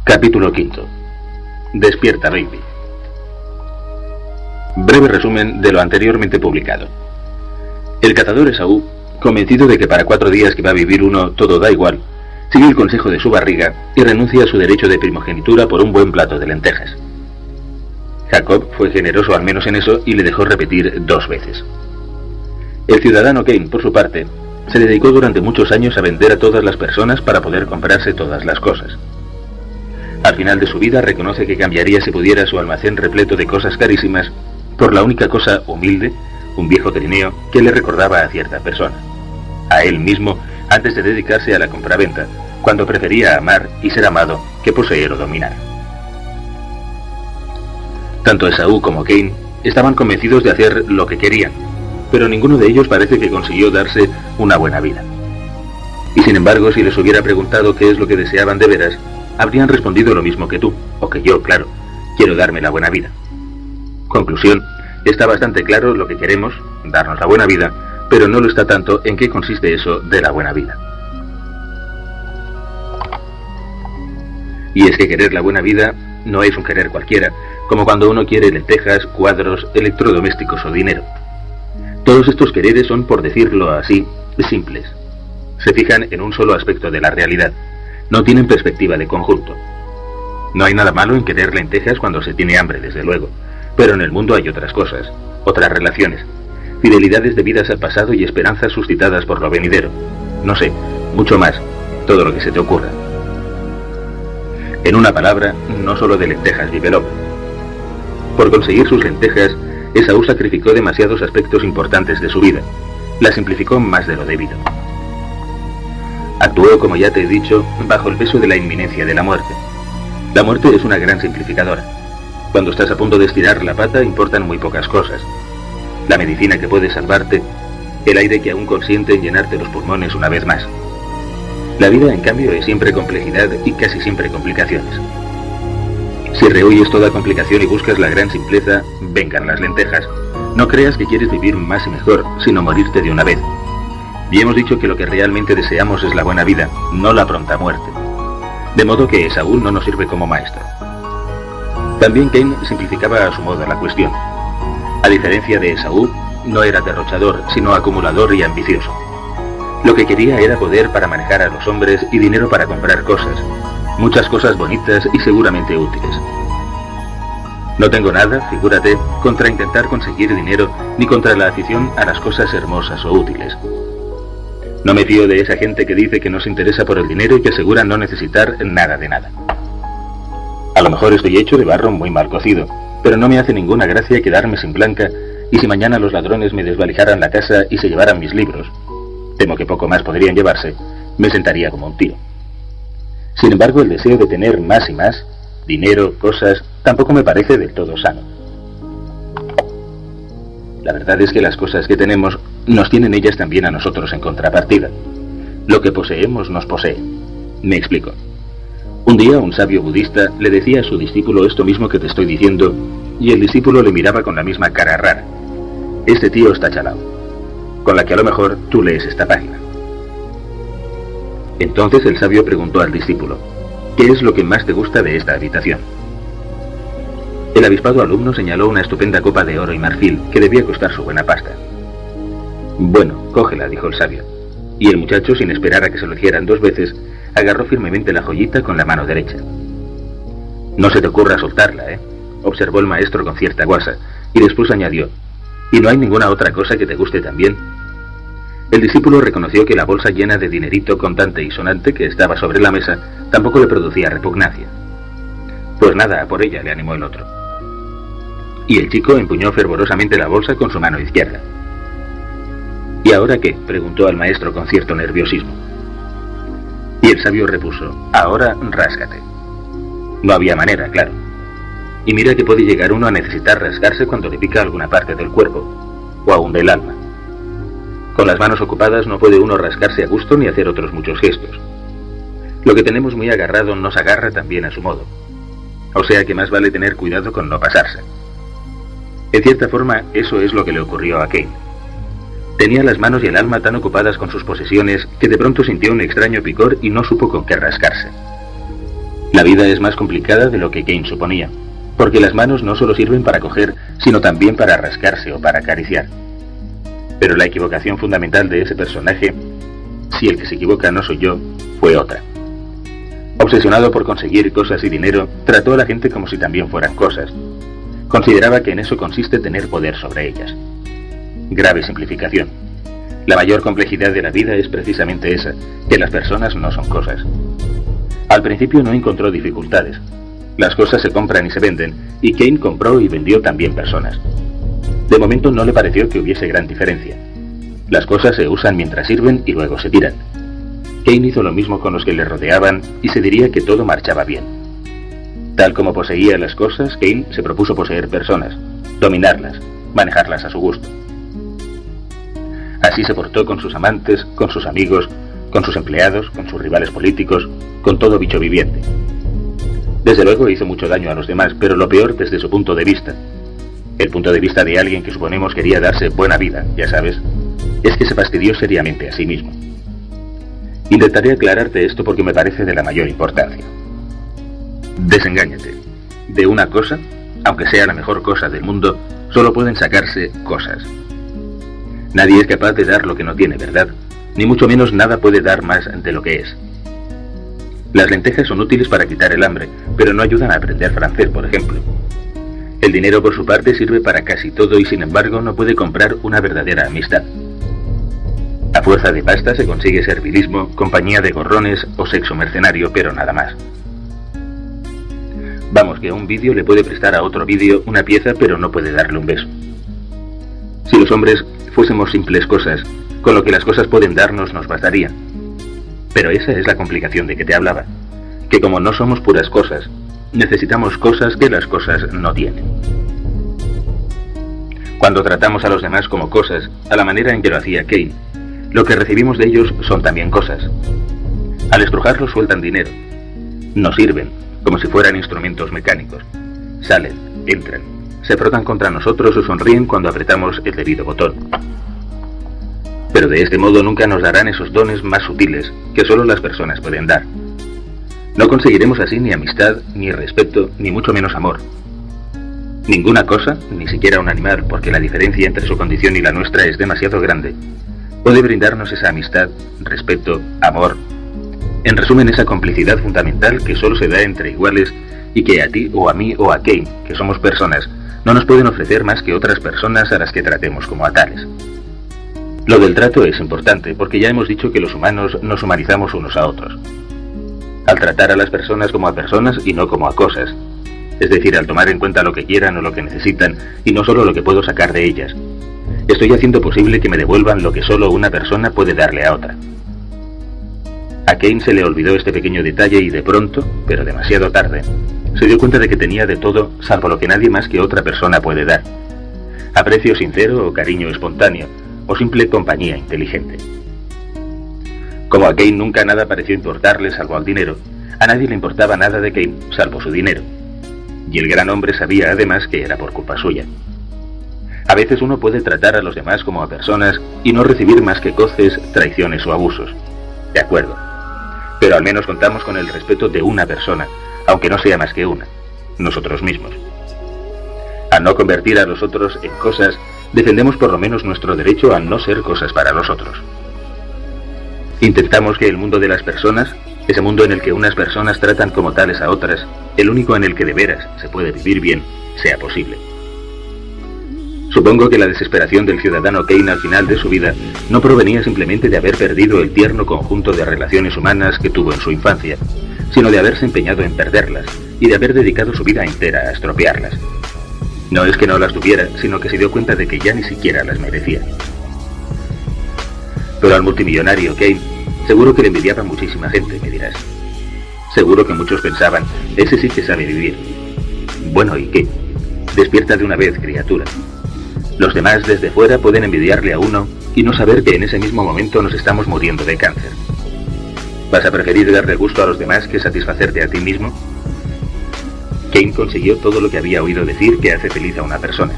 Capítulo V. Despierta, baby. Breve resumen de lo anteriormente publicado. El cazador Esaú, convencido de que para 4 días que va a vivir uno todo da igual, sigue el consejo de su barriga y renuncia a su derecho de primogenitura por un buen plato de lentejas. Jacob fue generoso al menos en eso y le dejó repetir 2 veces. El ciudadano Cain, por su parte, se dedicó durante muchos años a vender a todas las personas para poder comprarse todas las cosas. Al final de su vida reconoce que cambiaría si pudiera su almacén repleto de cosas carísimas por la única cosa humilde, un viejo trineo que le recordaba a cierta persona, a él mismo antes de dedicarse a la compraventa, cuando prefería amar y ser amado que poseer o dominar. Tanto Esaú como Cain estaban convencidos de hacer lo que querían, pero ninguno de ellos parece que consiguió darse una buena vida. Y sin embargo, si les hubiera preguntado qué es lo que deseaban de veras, habrían respondido lo mismo que tú, o que yo, claro, quiero darme la buena vida. Conclusión, está bastante claro lo que queremos, darnos la buena vida, pero no lo está tanto en qué consiste eso de la buena vida. Y es que querer la buena vida no es un querer cualquiera, como cuando uno quiere lentejas, cuadros, electrodomésticos o dinero. Todos estos quereres son, por decirlo así, simples. Se fijan en un solo aspecto de la realidad. No tienen perspectiva de conjunto. No hay nada malo en querer lentejas cuando se tiene hambre, desde luego, pero en el mundo hay otras cosas, otras relaciones, fidelidades debidas al pasado y esperanzas suscitadas por lo venidero. No sé, mucho más, todo lo que se te ocurra. En una palabra, no solo de lentejas vive el hombre. Por conseguir sus lentejas, Esaú sacrificó demasiados aspectos importantes de su vida, la simplificó más de lo debido. Actuó, como ya te he dicho, bajo el peso de la inminencia de la muerte. La muerte es una gran simplificadora. Cuando estás a punto de estirar la pata importan muy pocas cosas. La medicina que puede salvarte, el aire que aún consiente en llenarte los pulmones una vez más. La vida, en cambio, es siempre complejidad y casi siempre complicaciones. Si rehuyes toda complicación y buscas la gran simpleza, vengan las lentejas. No creas que quieres vivir más y mejor, sino morirte de una vez. Y hemos dicho que lo que realmente deseamos es la buena vida, no la pronta muerte. De modo que Esaú no nos sirve como maestro. También Cain simplificaba a su modo la cuestión. A diferencia de Esaú, no era derrochador, sino acumulador y ambicioso. Lo que quería era poder para manejar a los hombres y dinero para comprar cosas. Muchas cosas bonitas y seguramente útiles. No tengo nada, figúrate, contra intentar conseguir dinero, ni contra la afición a las cosas hermosas o útiles. No me fío de esa gente que dice que no se interesa por el dinero y que asegura no necesitar nada de nada. A lo mejor estoy hecho de barro muy mal cocido, pero no me hace ninguna gracia quedarme sin blanca, y si mañana los ladrones me desvalijaran la casa y se llevaran mis libros, temo que poco más podrían llevarse, me sentaría como un tiro. Sin embargo, el deseo de tener más y más, dinero, cosas, tampoco me parece del todo sano. La verdad es que las cosas que tenemos nos tienen ellas también a nosotros en contrapartida. Lo que poseemos nos posee. Me explico. Un día un sabio budista le decía a su discípulo esto mismo que te estoy diciendo, y el discípulo le miraba con la misma cara rara. Este tío está chalao, con la que a lo mejor tú lees esta página. Entonces el sabio preguntó al discípulo, ¿qué es lo que más te gusta de esta habitación? El avispado alumno señaló una estupenda copa de oro y marfil que debía costar su buena pasta. Bueno, cógela, dijo el sabio. Y el muchacho, sin esperar a que se lo hicieran 2 veces, agarró firmemente la joyita con la mano derecha. No se te ocurra soltarla, observó el maestro con cierta guasa, y después añadió, ¿y no hay ninguna otra cosa que te guste también? El discípulo reconoció que la bolsa llena de dinerito contante y sonante que estaba sobre la mesa tampoco le producía repugnancia. Pues nada, a por ella, le animó el otro. Y el chico empuñó fervorosamente la bolsa con su mano izquierda. ¿Y ahora qué?, preguntó al maestro con cierto nerviosismo. Y el sabio repuso, ahora ráscate. No había manera, claro. Y mira que puede llegar uno a necesitar rascarse cuando le pica alguna parte del cuerpo, o aún del alma. Con las manos ocupadas no puede uno rascarse a gusto ni hacer otros muchos gestos. Lo que tenemos muy agarrado nos agarra también a su modo. O sea que más vale tener cuidado con no pasarse. En cierta forma, eso es lo que le ocurrió a Cain. Tenía las manos y el alma tan ocupadas con sus posesiones que de pronto sintió un extraño picor y no supo con qué rascarse. La vida es más complicada de lo que Kane suponía, porque las manos no solo sirven para coger, sino también para rascarse o para acariciar. Pero la equivocación fundamental de ese personaje, si el que se equivoca no soy yo, fue otra. Obsesionado por conseguir cosas y dinero, trató a la gente como si también fueran cosas. Consideraba que en eso consiste tener poder sobre ellas. Grave simplificación. La mayor complejidad de la vida es precisamente esa, que las personas no son cosas. Al principio no encontró dificultades. Las cosas se compran y se venden, y Kane compró y vendió también personas. De momento no le pareció que hubiese gran diferencia. Las cosas se usan mientras sirven y luego se tiran. Kane hizo lo mismo con los que le rodeaban y se diría que todo marchaba bien. Tal como poseía las cosas, Kane se propuso poseer personas, dominarlas, manejarlas a su gusto. Así se portó con sus amantes, con sus amigos, con sus empleados, con sus rivales políticos, con todo bicho viviente. Desde luego hizo mucho daño a los demás, pero lo peor desde su punto de vista, el punto de vista de alguien que suponemos quería darse buena vida, ya sabes, es que se fastidió seriamente a sí mismo. Intentaré aclararte esto porque me parece de la mayor importancia. Desengáñate. De una cosa, aunque sea la mejor cosa del mundo, solo pueden sacarse cosas. Nadie es capaz de dar lo que no tiene, ¿verdad? Ni mucho menos nada puede dar más de lo que es. Las lentejas son útiles para quitar el hambre, pero no ayudan a aprender francés, por ejemplo. El dinero, por su parte, sirve para casi todo y, sin embargo, no puede comprar una verdadera amistad. A fuerza de pasta se consigue servilismo, compañía de gorrones o sexo mercenario, pero nada más. Vamos, que a un vídeo le puede prestar a otro vídeo una pieza, pero no puede darle un beso. Si los hombres fuésemos simples cosas, con lo que las cosas pueden darnos nos bastaría. Pero esa es la complicación de que te hablaba, que como no somos puras cosas, necesitamos cosas que las cosas no tienen. Cuando tratamos a los demás como cosas, a la manera en que lo hacía Kane, lo que recibimos de ellos son también cosas. Al estrujarlos sueltan dinero. Nos sirven, como si fueran instrumentos mecánicos. Salen, entran, se frotan contra nosotros o sonríen cuando apretamos el debido botón. Pero de este modo nunca nos darán esos dones más sutiles que solo las personas pueden dar. No conseguiremos así ni amistad, ni respeto, ni mucho menos amor. Ninguna cosa, ni siquiera un animal, porque la diferencia entre su condición y la nuestra es demasiado grande, puede brindarnos esa amistad, respeto, amor. En resumen, esa complicidad fundamental que solo se da entre iguales y que a ti o a mí o a Kane, que somos personas, no nos pueden ofrecer más que otras personas a las que tratemos como a tales. Lo del trato es importante, porque ya hemos dicho que los humanos nos humanizamos unos a otros. Al tratar a las personas como a personas y no como a cosas, es decir, al tomar en cuenta lo que quieran o lo que necesitan y no solo lo que puedo sacar de ellas, estoy haciendo posible que me devuelvan lo que solo una persona puede darle a otra. A Kane se le olvidó este pequeño detalle y de pronto, pero demasiado tarde, se dio cuenta de que tenía de todo salvo lo que nadie más que otra persona puede dar: aprecio sincero o cariño espontáneo, o simple compañía inteligente. Como a Kane nunca nada pareció importarle salvo al dinero, a nadie le importaba nada de Kane salvo su dinero. Y el gran hombre sabía además que era por culpa suya. A veces uno puede tratar a los demás como a personas y no recibir más que coces, traiciones o abusos. De acuerdo. Pero al menos contamos con el respeto de una persona, aunque no sea más que una, nosotros mismos. Al no convertir a los otros en cosas, defendemos por lo menos nuestro derecho a no ser cosas para los otros. Intentamos que el mundo de las personas, ese mundo en el que unas personas tratan como tales a otras, el único en el que de veras se puede vivir bien, sea posible. Supongo que la desesperación del ciudadano Kane al final de su vida no provenía simplemente de haber perdido el tierno conjunto de relaciones humanas que tuvo en su infancia, sino de haberse empeñado en perderlas y de haber dedicado su vida entera a estropearlas. No es que no las tuviera, sino que se dio cuenta de que ya ni siquiera las merecía. Pero al multimillonario Kane, seguro que le envidiaba muchísima gente, me dirás. Seguro que muchos pensaban, ese sí que sabe vivir. Bueno, ¿y qué? Despierta de una vez, criatura. Los demás desde fuera pueden envidiarle a uno y no saber que en ese mismo momento nos estamos muriendo de cáncer. ¿Vas a preferir darle gusto a los demás que satisfacerte a ti mismo? Kane consiguió todo lo que había oído decir que hace feliz a una persona: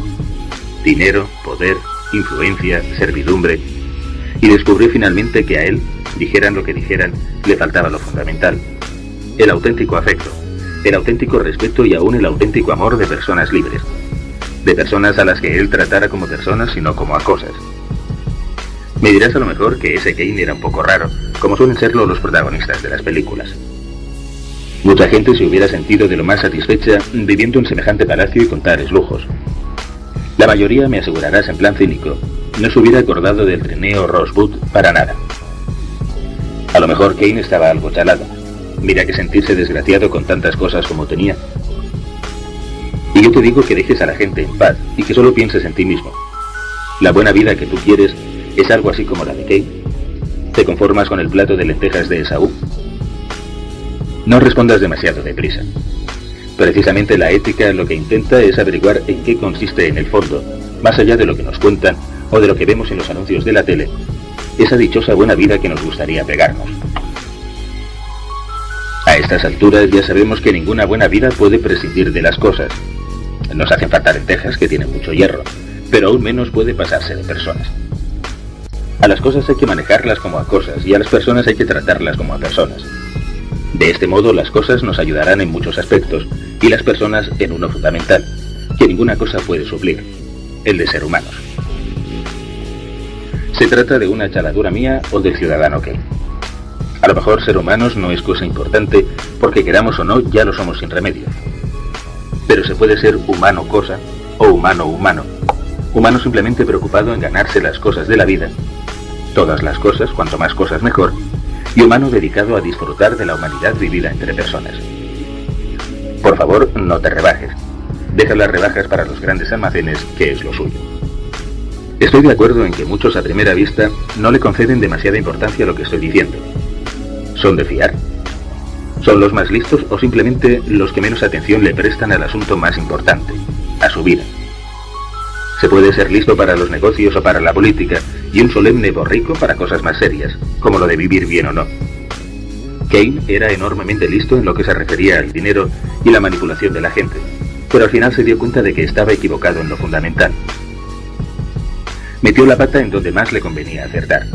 dinero, poder, influencia, servidumbre, y descubrió finalmente que a él, dijeran lo que dijeran, le faltaba lo fundamental: el auténtico afecto, el auténtico respeto y aún el auténtico amor de personas libres, de personas a las que él tratara como personas y no como a cosas. Me dirás a lo mejor que ese Kane era un poco raro, como suelen serlo los protagonistas de las películas. Mucha gente se hubiera sentido de lo más satisfecha viviendo en semejante palacio y con tales lujos. La mayoría, me asegurarás en plan cínico, no se hubiera acordado del trineo Rosebud para nada. A lo mejor Kane estaba algo chalado. Mira que sentirse desgraciado con tantas cosas como tenía. Y yo te digo que dejes a la gente en paz y que solo pienses en ti mismo. La buena vida que tú quieres es algo así como la de Kane. ¿Te conformas con el plato de lentejas de Esaú? No respondas demasiado deprisa. Precisamente la ética lo que intenta es averiguar en qué consiste en el fondo, más allá de lo que nos cuentan o de lo que vemos en los anuncios de la tele, esa dichosa buena vida que nos gustaría pegarnos. A estas alturas ya sabemos que ninguna buena vida puede prescindir de las cosas. Nos hacen falta lentejas que tienen mucho hierro, pero aún menos puede pasarse de personas. A las cosas hay que manejarlas como a cosas y a las personas hay que tratarlas como a personas. De este modo las cosas nos ayudarán en muchos aspectos y las personas en uno fundamental, que ninguna cosa puede suplir, el de ser humanos. Se trata de una chaladura mía o del ciudadano Kane. A lo mejor ser humanos no es cosa importante porque queramos o no ya lo somos sin remedio. Pero se puede ser humano cosa o humano humano. Humano simplemente preocupado en ganarse las cosas de la vida, todas las cosas, cuanto más cosas mejor, y humano dedicado a disfrutar de la humanidad vivida entre personas. Por favor, no te rebajes. Deja las rebajas para los grandes almacenes, que es lo suyo. Estoy de acuerdo en que muchos a primera vista no le conceden demasiada importancia a lo que estoy diciendo. ¿Son de fiar? ¿Son los más listos o simplemente los que menos atención le prestan al asunto más importante, a su vida? Se puede ser listo para los negocios o para la política y un solemne borrico para cosas más serias, como lo de vivir bien o no. Kane era enormemente listo en lo que se refería al dinero y la manipulación de la gente, pero al final se dio cuenta de que estaba equivocado en lo fundamental. Metió la pata en donde más le convenía acertar.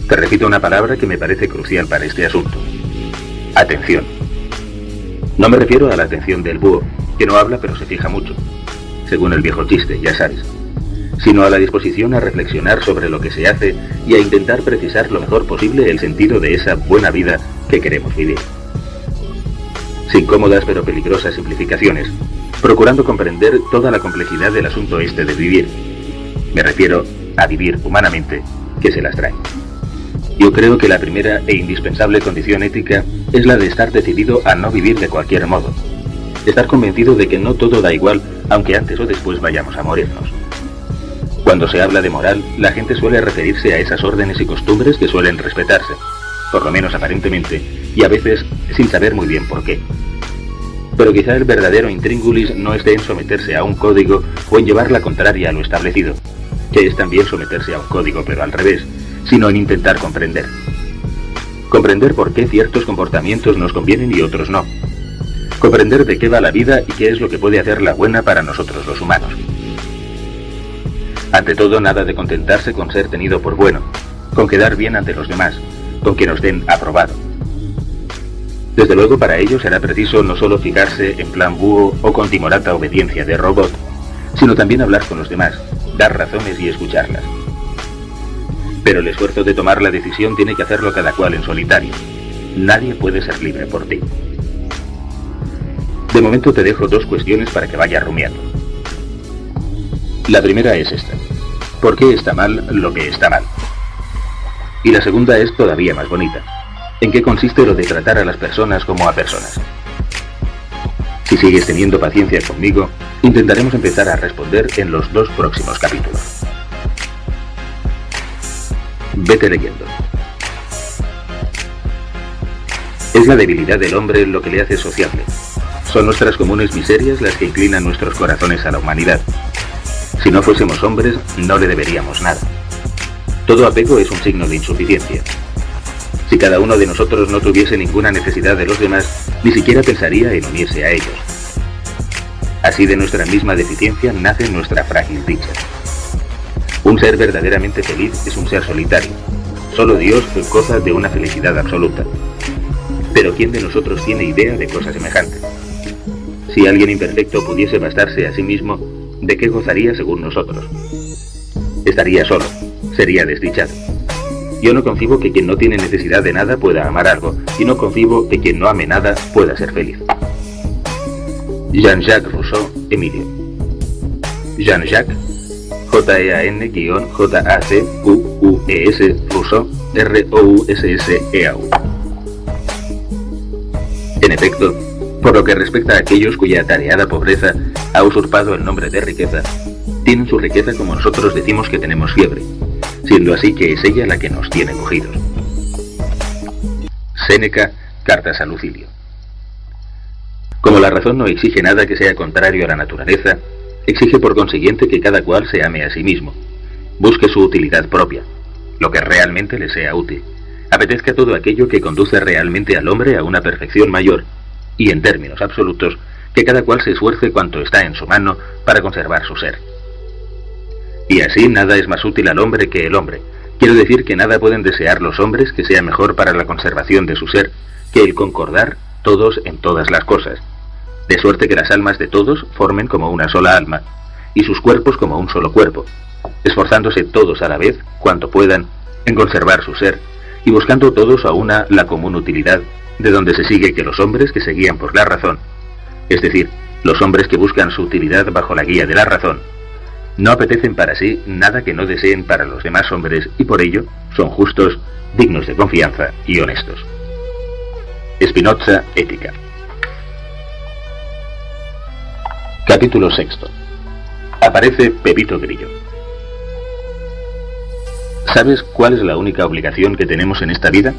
Te repito una palabra que me parece crucial para este asunto. Atención. No me refiero a la atención del búho, que no habla pero se fija mucho, según el viejo chiste, ya sabes, sino a la disposición a reflexionar sobre lo que se hace y a intentar precisar lo mejor posible el sentido de esa buena vida que queremos vivir. Sin cómodas pero peligrosas simplificaciones, procurando comprender toda la complejidad del asunto este de vivir. Me refiero a vivir humanamente, que se las trae. Yo creo que la primera e indispensable condición ética es la de estar decidido a no vivir de cualquier modo. Estar convencido de que no todo da igual, aunque antes o después vayamos a morirnos. Cuando se habla de moral, la gente suele referirse a esas órdenes y costumbres que suelen respetarse, por lo menos aparentemente, y a veces sin saber muy bien por qué. Pero quizá el verdadero intríngulis no esté en someterse a un código o en llevar la contraria a lo establecido, que es también someterse a un código pero al revés, sino en intentar comprender. Comprender por qué ciertos comportamientos nos convienen y otros no. Comprender de qué va la vida y qué es lo que puede hacerla buena para nosotros los humanos. Ante todo, nada de contentarse con ser tenido por bueno, con quedar bien ante los demás, con que nos den aprobado. Desde luego para ello será preciso no solo fijarse en plan búho o con timorata obediencia de robot, sino también hablar con los demás, dar razones y escucharlas. Pero el esfuerzo de tomar la decisión tiene que hacerlo cada cual en solitario. Nadie puede ser libre por ti. De momento te dejo dos cuestiones para que vayas rumiando. La primera es esta. ¿Por qué está mal lo que está mal? Y la segunda es todavía más bonita. ¿En qué consiste lo de tratar a las personas como a personas? Si sigues teniendo paciencia conmigo, intentaremos empezar a responder en los dos próximos capítulos. Vete leyendo. Es la debilidad del hombre lo que le hace sociable. Son nuestras comunes miserias las que inclinan nuestros corazones a la humanidad. Si no fuésemos hombres, no le deberíamos nada. Todo apego es un signo de insuficiencia. Si cada uno de nosotros no tuviese ninguna necesidad de los demás, ni siquiera pensaría en unirse a ellos. Así de nuestra misma deficiencia nace nuestra frágil dicha. Un ser verdaderamente feliz es un ser solitario. Solo Dios goza de una felicidad absoluta. Pero ¿quién de nosotros tiene idea de cosa semejante? Si alguien imperfecto pudiese bastarse a sí mismo, ¿de qué gozaría según nosotros? Estaría solo, sería desdichado. Yo no concibo que quien no tiene necesidad de nada pueda amar algo, y no concibo que quien no ame nada pueda ser feliz. Jean-Jacques Rousseau, Emilio. Jean-Jacques, J-E-A-N-J-A-C-Q-U-E-S, Rousseau, R-O-U-S-S-E-A-U. En efecto, por lo que respecta a aquellos cuya atareada pobreza ha usurpado el nombre de riqueza, tienen su riqueza como nosotros decimos que tenemos fiebre, siendo así que es ella la que nos tiene cogidos. Séneca, Cartas a Lucilio. Como la razón no exige nada que sea contrario a la naturaleza, exige por consiguiente que cada cual se ame a sí mismo, busque su utilidad propia, lo que realmente le sea útil, apetezca todo aquello que conduce realmente al hombre a una perfección mayor, y en términos absolutos, que cada cual se esfuerce cuanto está en su mano para conservar su ser. Y así nada es más útil al hombre que el hombre. Quiero decir que nada pueden desear los hombres que sea mejor para la conservación de su ser que el concordar todos en todas las cosas, de suerte que las almas de todos formen como una sola alma, y sus cuerpos como un solo cuerpo, esforzándose todos a la vez, cuanto puedan, en conservar su ser, y buscando todos a una la común utilidad, de donde se sigue que los hombres que se guían por la razón, es decir, los hombres que buscan su utilidad bajo la guía de la razón, no apetecen para sí nada que no deseen para los demás hombres y por ello son justos, dignos de confianza y honestos. Spinoza, Ética. Capítulo 6. Aparece Pepito Grillo. ¿Sabes cuál es la única obligación que tenemos en esta vida?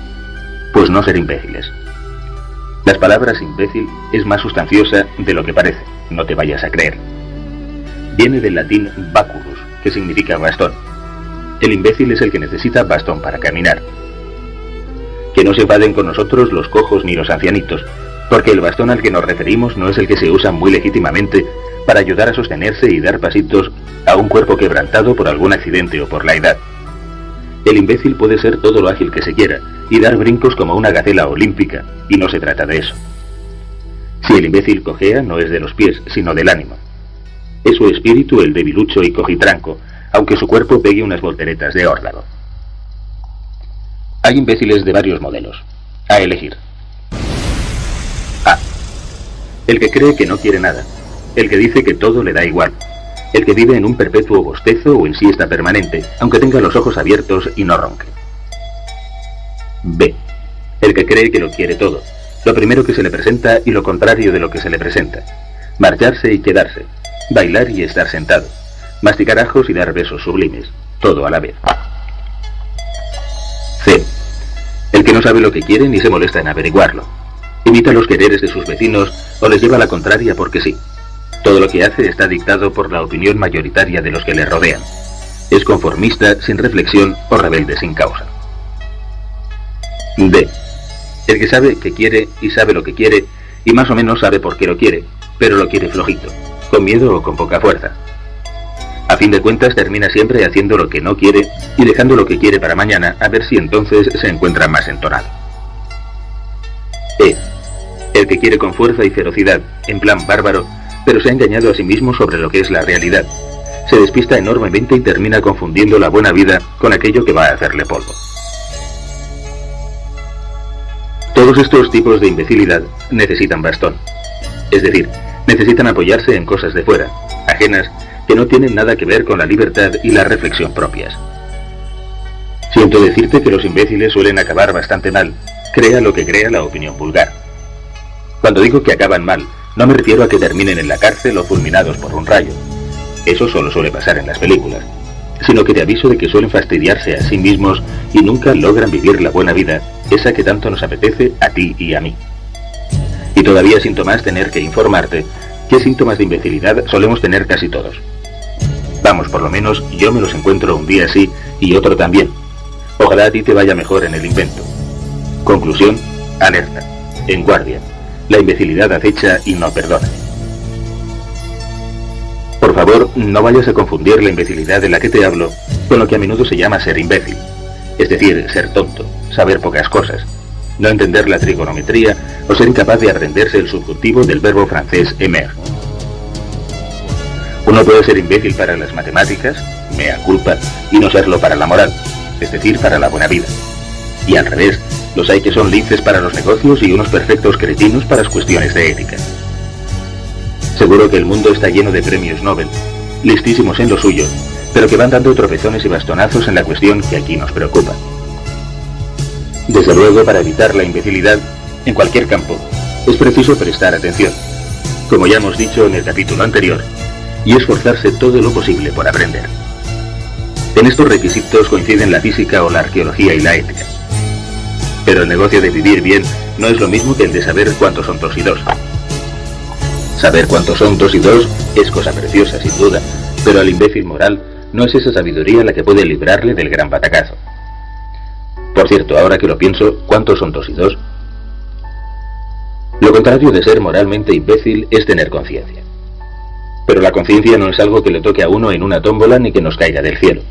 Pues no ser imbéciles. Las palabras imbécil es más sustanciosa de lo que parece, no te vayas a creer. Viene del latín baculus, que significa bastón. El imbécil es el que necesita bastón para caminar. Que no se enfaden con nosotros los cojos ni los ancianitos, porque el bastón al que nos referimos no es el que se usa muy legítimamente para ayudar a sostenerse y dar pasitos a un cuerpo quebrantado por algún accidente o por la edad. El imbécil puede ser todo lo ágil que se quiera y dar brincos como una gacela olímpica, y no se trata de eso. Si el imbécil cojea, no es de los pies, sino del ánimo. Es su espíritu el debilucho y cojitranco, aunque su cuerpo pegue unas volteretas de órdago. Hay imbéciles de varios modelos. A elegir. A. El que cree que no quiere nada. El que dice que todo le da igual. El que vive en un perpetuo bostezo o en siesta permanente, aunque tenga los ojos abiertos y no ronque. B. El que cree que lo quiere todo. Lo primero que se le presenta y lo contrario de lo que se le presenta. Marcharse y quedarse. Bailar y estar sentado. Masticar ajos y dar besos sublimes. Todo a la vez. C. El que no sabe lo que quiere ni se molesta en averiguarlo. Imita los quereres de sus vecinos o les lleva la contraria porque sí. Todo lo que hace está dictado por la opinión mayoritaria de los que le rodean. Es conformista sin reflexión o rebelde sin causa. D. El que sabe que quiere y sabe lo que quiere y más o menos sabe por qué lo quiere, pero lo quiere flojito, con miedo o con poca fuerza. A fin de cuentas termina siempre haciendo lo que no quiere y dejando lo que quiere para mañana a ver si entonces se encuentra más entonado. E. El que quiere con fuerza y ferocidad, en plan bárbaro, pero se ha engañado a sí mismo sobre lo que es la realidad. Se despista enormemente y termina confundiendo la buena vida con aquello que va a hacerle polvo. Todos estos tipos de imbecilidad necesitan bastón. Es decir, necesitan apoyarse en cosas de fuera, ajenas, que no tienen nada que ver con la libertad y la reflexión propias. Siento decirte que los imbéciles suelen acabar bastante mal, crea lo que crea la opinión vulgar. Cuando digo que acaban mal, no me refiero a que terminen en la cárcel o fulminados por un rayo. Eso solo suele pasar en las películas. Sino que te aviso de que suelen fastidiarse a sí mismos y nunca logran vivir la buena vida, esa que tanto nos apetece a ti y a mí. Y todavía siento más tener que informarte qué síntomas de imbecilidad solemos tener casi todos. Vamos, por lo menos yo me los encuentro un día sí y otro también. Ojalá a ti te vaya mejor en el invento. Conclusión, alerta, en guardia. La imbecilidad acecha y no perdona. Por favor, no vayas a confundir la imbecilidad de la que te hablo con lo que a menudo se llama ser imbécil, es decir, ser tonto, saber pocas cosas. no entender la trigonometría o ser incapaz de aprenderse el subjuntivo del verbo francés aimer. Uno puede ser imbécil para las matemáticas, mea culpa, y no serlo para la moral, es decir, para la buena vida. Y al revés, los hay que son linces para los negocios y unos perfectos cretinos para las cuestiones de ética. Seguro que el mundo está lleno de premios Nobel, listísimos en lo suyo, pero que van dando tropezones y bastonazos en la cuestión que aquí nos preocupa. Desde luego, para evitar la imbecilidad, en cualquier campo, es preciso prestar atención, como ya hemos dicho en el capítulo anterior, y esforzarse todo lo posible por aprender. En estos requisitos coinciden la física o la arqueología y la ética. Pero el negocio de vivir bien no es lo mismo que el de saber cuántos son 2 y 2. Saber cuántos son 2 y 2 es cosa preciosa, sin duda, pero al imbécil moral no es esa sabiduría la que puede librarle del gran batacazo. Por cierto, ahora que lo pienso, ¿cuántos son 2 y 2? Lo contrario de ser moralmente imbécil es tener conciencia. Pero la conciencia no es algo que le toque a uno en una tómbola ni que nos caiga del cielo.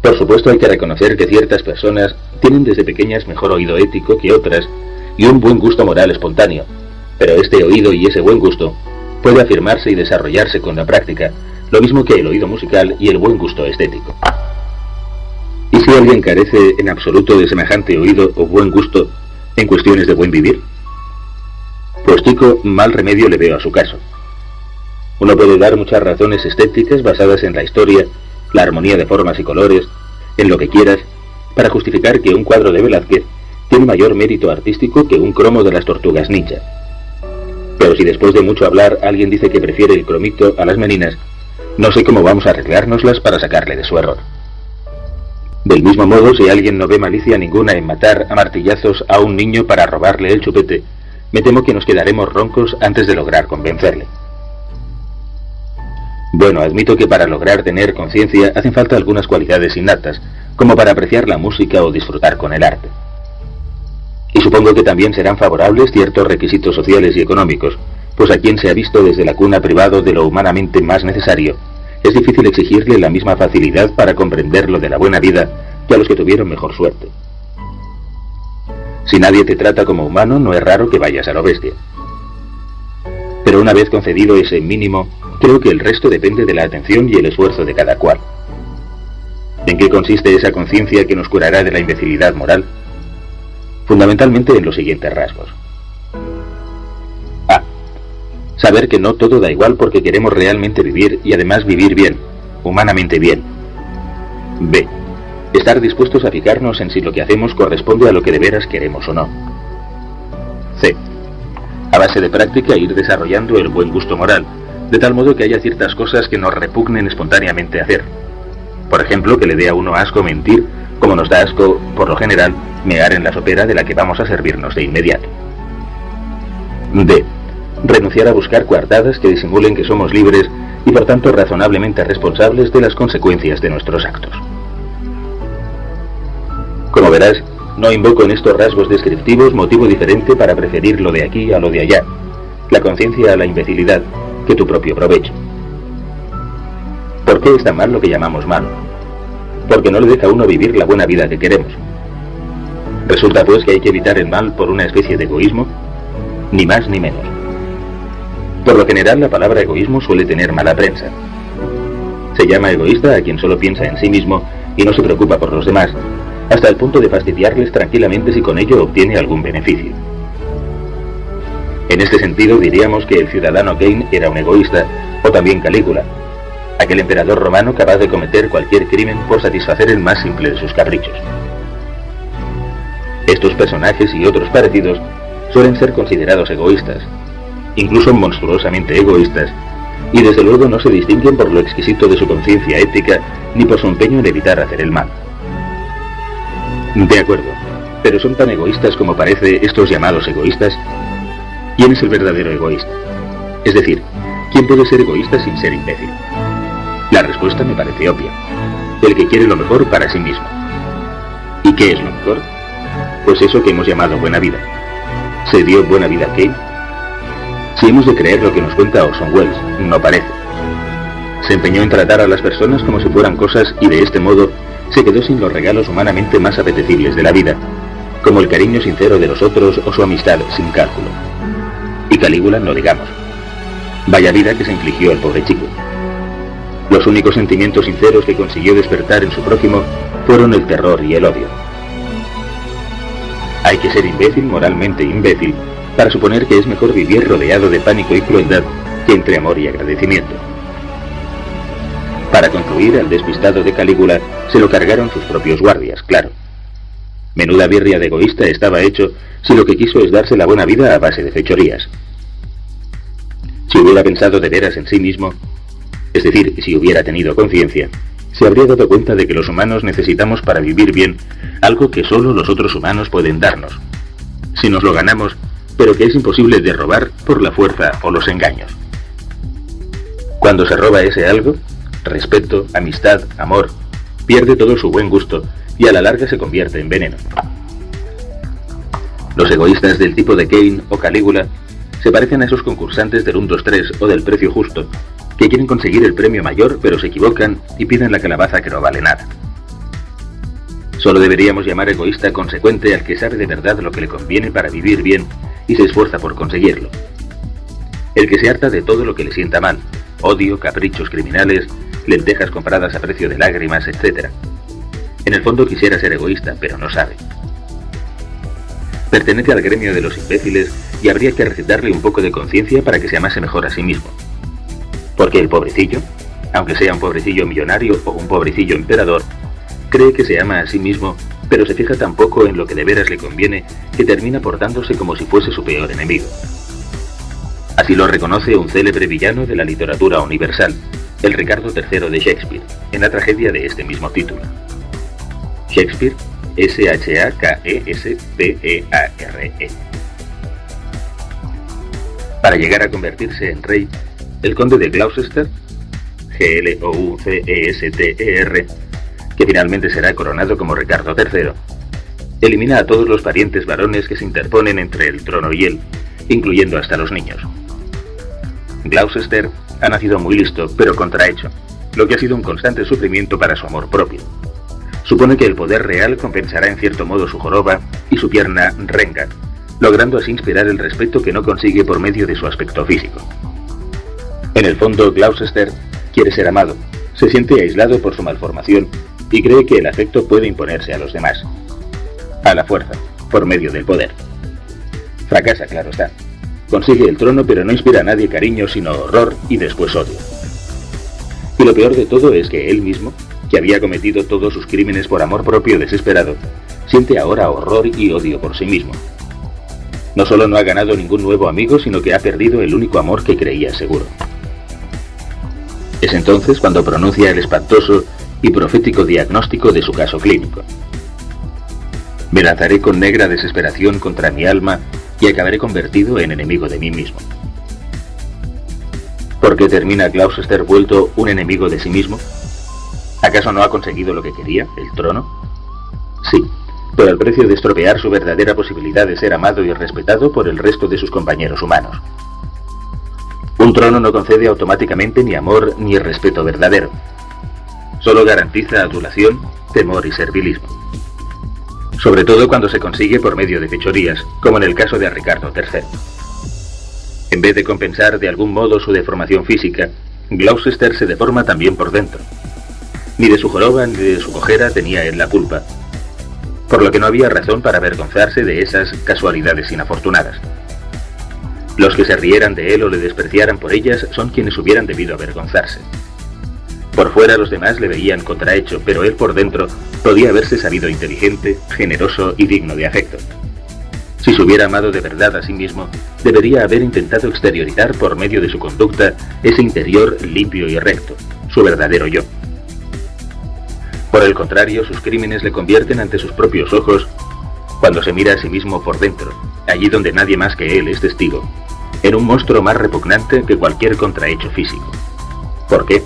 Por supuesto, hay que reconocer que ciertas personas tienen desde pequeñas mejor oído ético que otras y un buen gusto moral espontáneo, pero este oído y ese buen gusto puede afirmarse y desarrollarse con la práctica, lo mismo que el oído musical y el buen gusto estético. ¿Y si alguien carece en absoluto de semejante oído o buen gusto en cuestiones de buen vivir? Pues chico, mal remedio le veo a su caso. Uno puede dar muchas razones estéticas basadas en la historia, la armonía de formas y colores, en lo que quieras, para justificar que un cuadro de Velázquez tiene mayor mérito artístico que un cromo de las tortugas ninja. Pero si después de mucho hablar alguien dice que prefiere el cromito a las meninas, no sé cómo vamos a arreglárnoslas para sacarle de su error. Del mismo modo, si alguien no ve malicia ninguna en matar a martillazos a un niño para robarle el chupete, me temo que nos quedaremos roncos antes de lograr convencerle. Bueno, admito que para lograr tener conciencia hacen falta algunas cualidades innatas, como para apreciar la música o disfrutar con el arte. Y supongo que también serán favorables ciertos requisitos sociales y económicos, pues a quien se ha visto desde la cuna privado de lo humanamente más necesario, es difícil exigirle la misma facilidad para comprender lo de la buena vida que a los que tuvieron mejor suerte. Si nadie te trata como humano, no es raro que vayas a lo bestia. Pero una vez concedido ese mínimo, creo que el resto depende de la atención y el esfuerzo de cada cual. ¿En qué consiste esa conciencia que nos curará de la imbecilidad moral? Fundamentalmente en los siguientes rasgos. A. Saber que no todo da igual porque queremos realmente vivir y además vivir bien, humanamente bien. B. Estar dispuestos a fijarnos en si lo que hacemos corresponde a lo que de veras queremos o no. C. A base de práctica ir desarrollando el buen gusto moral, de tal modo que haya ciertas cosas que nos repugnen espontáneamente hacer. Por ejemplo, que le dé a uno asco mentir, como nos da asco, por lo general, mear en la sopera de la que vamos a servirnos de inmediato. D. Renunciar a buscar coartadas que disimulen que somos libres y por tanto razonablemente responsables de las consecuencias de nuestros actos. Como verás, no invoco en estos rasgos descriptivos motivo diferente para preferir lo de aquí a lo de allá, la conciencia a la imbecilidad, que tu propio provecho. ¿Por qué está mal lo que llamamos malo? Porque no le deja a uno vivir la buena vida que queremos. ¿Resulta pues que hay que evitar el mal por una especie de egoísmo? Ni más ni menos. Por lo general la palabra egoísmo suele tener mala prensa. Se llama egoísta a quien solo piensa en sí mismo y no se preocupa por los demás, hasta el punto de fastidiarles tranquilamente si con ello obtiene algún beneficio. En este sentido diríamos que el ciudadano Kane era un egoísta, o también Calígula, aquel emperador romano capaz de cometer cualquier crimen por satisfacer el más simple de sus caprichos. Estos personajes y otros parecidos suelen ser considerados egoístas, incluso monstruosamente egoístas, y desde luego no se distinguen por lo exquisito de su conciencia ética ni por su empeño en evitar hacer el mal. De acuerdo, pero ¿son tan egoístas como parece estos llamados egoístas? ¿Quién es el verdadero egoísta? Es decir, ¿quién puede ser egoísta sin ser imbécil? La respuesta me parece obvia. El que quiere lo mejor para sí mismo. ¿Y qué es lo mejor? Pues eso que hemos llamado buena vida. ¿Se dio buena vida a Kane? Si hemos de creer lo que nos cuenta Orson Welles, no parece. Se empeñó en tratar a las personas como si fueran cosas y de este modo se quedó sin los regalos humanamente más apetecibles de la vida, como el cariño sincero de los otros o su amistad sin cálculo. Y Calígula no digamos. Vaya vida que se infligió el pobre chico. Los únicos sentimientos sinceros que consiguió despertar en su prójimo fueron el terror y el odio. Hay que ser imbécil, moralmente imbécil, para suponer que es mejor vivir rodeado de pánico y crueldad que entre amor y agradecimiento. Para concluir, al despistado de Calígula se lo cargaron sus propios guardias, claro. Menuda birria de egoísta estaba hecho si lo que quiso es darse la buena vida a base de fechorías. Si hubiera pensado de veras en sí mismo, es decir, si hubiera tenido conciencia, se habría dado cuenta de que los humanos necesitamos para vivir bien algo que solo los otros humanos pueden darnos. Si nos lo ganamos, pero que es imposible de robar por la fuerza o los engaños. Cuando se roba ese algo, respeto, amistad, amor, pierde todo su buen gusto y a la larga se convierte en veneno. Los egoístas del tipo de Cain o Calígula se parecen a esos concursantes del 1, 2, 3 o del precio justo, que quieren conseguir el premio mayor pero se equivocan y piden la calabaza que no vale nada. Solo deberíamos llamar egoísta consecuente al que sabe de verdad lo que le conviene para vivir bien y se esfuerza por conseguirlo. El que se harta de todo lo que le sienta mal, odio, caprichos criminales, lentejas compradas a precio de lágrimas, etc. En el fondo quisiera ser egoísta, pero no sabe. Pertenece al gremio de los imbéciles y habría que recetarle un poco de conciencia para que se amase mejor a sí mismo. Porque el pobrecillo, aunque sea un pobrecillo millonario o un pobrecillo emperador, cree que se ama a sí mismo, pero se fija tan poco en lo que de veras le conviene que termina portándose como si fuese su peor enemigo. Así lo reconoce un célebre villano de la literatura universal, el Ricardo III de Shakespeare, en la tragedia de este mismo título. Shakespeare, S-H-A-K-E-S-P-E-A-R-E. Para llegar a convertirse en rey, el conde de Gloucester, G-L-O-U-C-E-S-T-E-R, que finalmente será coronado como Ricardo III, elimina a todos los parientes varones que se interponen entre el trono y él, incluyendo hasta los niños. Gloucester ha nacido muy listo, pero contrahecho, lo que ha sido un constante sufrimiento para su amor propio. Supone que el poder real compensará en cierto modo su joroba y su pierna renga, logrando así inspirar el respeto que no consigue por medio de su aspecto físico. En el fondo, Gloucester quiere ser amado, se siente aislado por su malformación y cree que el afecto puede imponerse a los demás. A la fuerza, por medio del poder. Fracasa, claro está. Consigue el trono, pero no inspira a nadie cariño, sino horror y después odio. Y lo peor de todo es que él mismo, que había cometido todos sus crímenes por amor propio desesperado, siente ahora horror y odio por sí mismo. No solo no ha ganado ningún nuevo amigo, sino que ha perdido el único amor que creía seguro. Es entonces cuando pronuncia el espantoso y profético diagnóstico de su caso clínico. Me lanzaré con negra desesperación contra mi alma y acabaré convertido en enemigo de mí mismo. ¿Por qué termina Gloucester vuelto un enemigo de sí mismo? ¿Acaso no ha conseguido lo que quería, el trono? Sí, pero al precio de estropear su verdadera posibilidad de ser amado y respetado por el resto de sus compañeros humanos. Un trono no concede automáticamente ni amor ni respeto verdadero. Solo garantiza adulación, temor y servilismo. Sobre todo cuando se consigue por medio de fechorías, como en el caso de Ricardo III. En vez de compensar de algún modo su deformación física, Gloucester se deforma también por dentro. Ni de su joroba ni de su cojera tenía él la culpa, por lo que no había razón para avergonzarse de esas casualidades inafortunadas. Los que se rieran de él o le despreciaran por ellas son quienes hubieran debido avergonzarse. Por fuera los demás le veían contrahecho, pero él por dentro podía haberse sabido inteligente, generoso y digno de afecto. Si se hubiera amado de verdad a sí mismo, debería haber intentado exteriorizar por medio de su conducta ese interior limpio y recto, su verdadero yo. Por el contrario, sus crímenes le convierten ante sus propios ojos, cuando se mira a sí mismo por dentro, allí donde nadie más que él es testigo, en un monstruo más repugnante que cualquier contrahecho físico. ¿Por qué?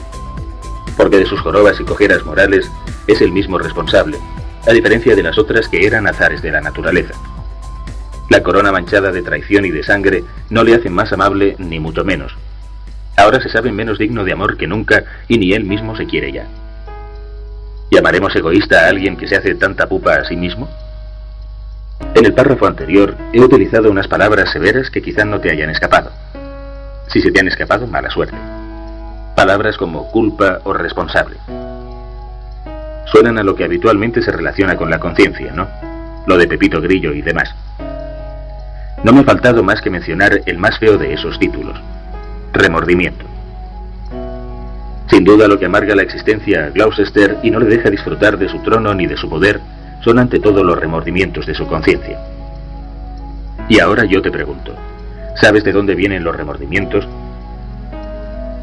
Porque de sus jorobas y cojeras morales es el mismo responsable, a diferencia de las otras que eran azares de la naturaleza. La corona manchada de traición y de sangre no le hace más amable ni mucho menos. Ahora se sabe menos digno de amor que nunca y ni él mismo se quiere ya. ¿Llamaremos egoísta a alguien que se hace tanta pupa a sí mismo? En el párrafo anterior he utilizado unas palabras severas que quizá no te hayan escapado. Si se te han escapado, mala suerte. Palabras como culpa o responsable. Suenan a lo que habitualmente se relaciona con la conciencia, ¿no? Lo de Pepito Grillo y demás. No me ha faltado más que mencionar el más feo de esos títulos: remordimiento. Sin duda lo que amarga la existencia a Gloucester y no le deja disfrutar de su trono ni de su poder son ante todo los remordimientos de su conciencia. Y ahora yo te pregunto, ¿sabes de dónde vienen los remordimientos?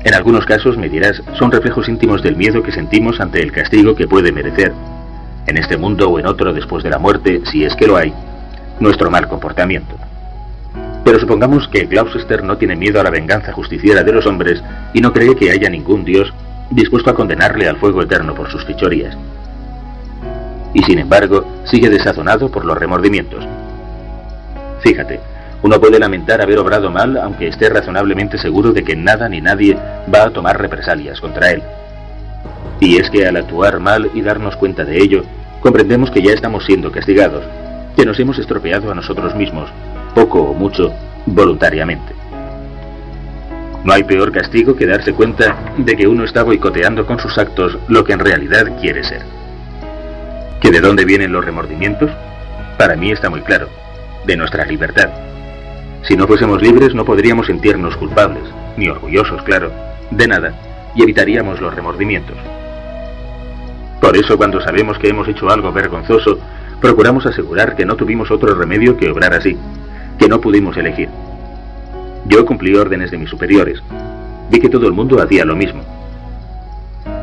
En algunos casos, me dirás, son reflejos íntimos del miedo que sentimos ante el castigo que puede merecer, en este mundo o en otro después de la muerte, si es que lo hay, nuestro mal comportamiento. Pero supongamos que Gloucester no tiene miedo a la venganza justiciera de los hombres y no cree que haya ningún dios dispuesto a condenarle al fuego eterno por sus fechorías. Y sin embargo, sigue desazonado por los remordimientos. Fíjate, uno puede lamentar haber obrado mal aunque esté razonablemente seguro de que nada ni nadie va a tomar represalias contra él. Y es que al actuar mal y darnos cuenta de ello, comprendemos que ya estamos siendo castigados, que nos hemos estropeado a nosotros mismos, poco o mucho, voluntariamente. No hay peor castigo que darse cuenta de que uno está boicoteando con sus actos lo que en realidad quiere ser. ¿Que de dónde vienen los remordimientos? Para mí está muy claro, de nuestra libertad. Si no fuésemos libres no podríamos sentirnos culpables, ni orgullosos, claro, de nada, y evitaríamos los remordimientos. Por eso cuando sabemos que hemos hecho algo vergonzoso, procuramos asegurar que no tuvimos otro remedio que obrar así, que no pudimos elegir. Yo cumplí órdenes de mis superiores, vi que todo el mundo hacía lo mismo.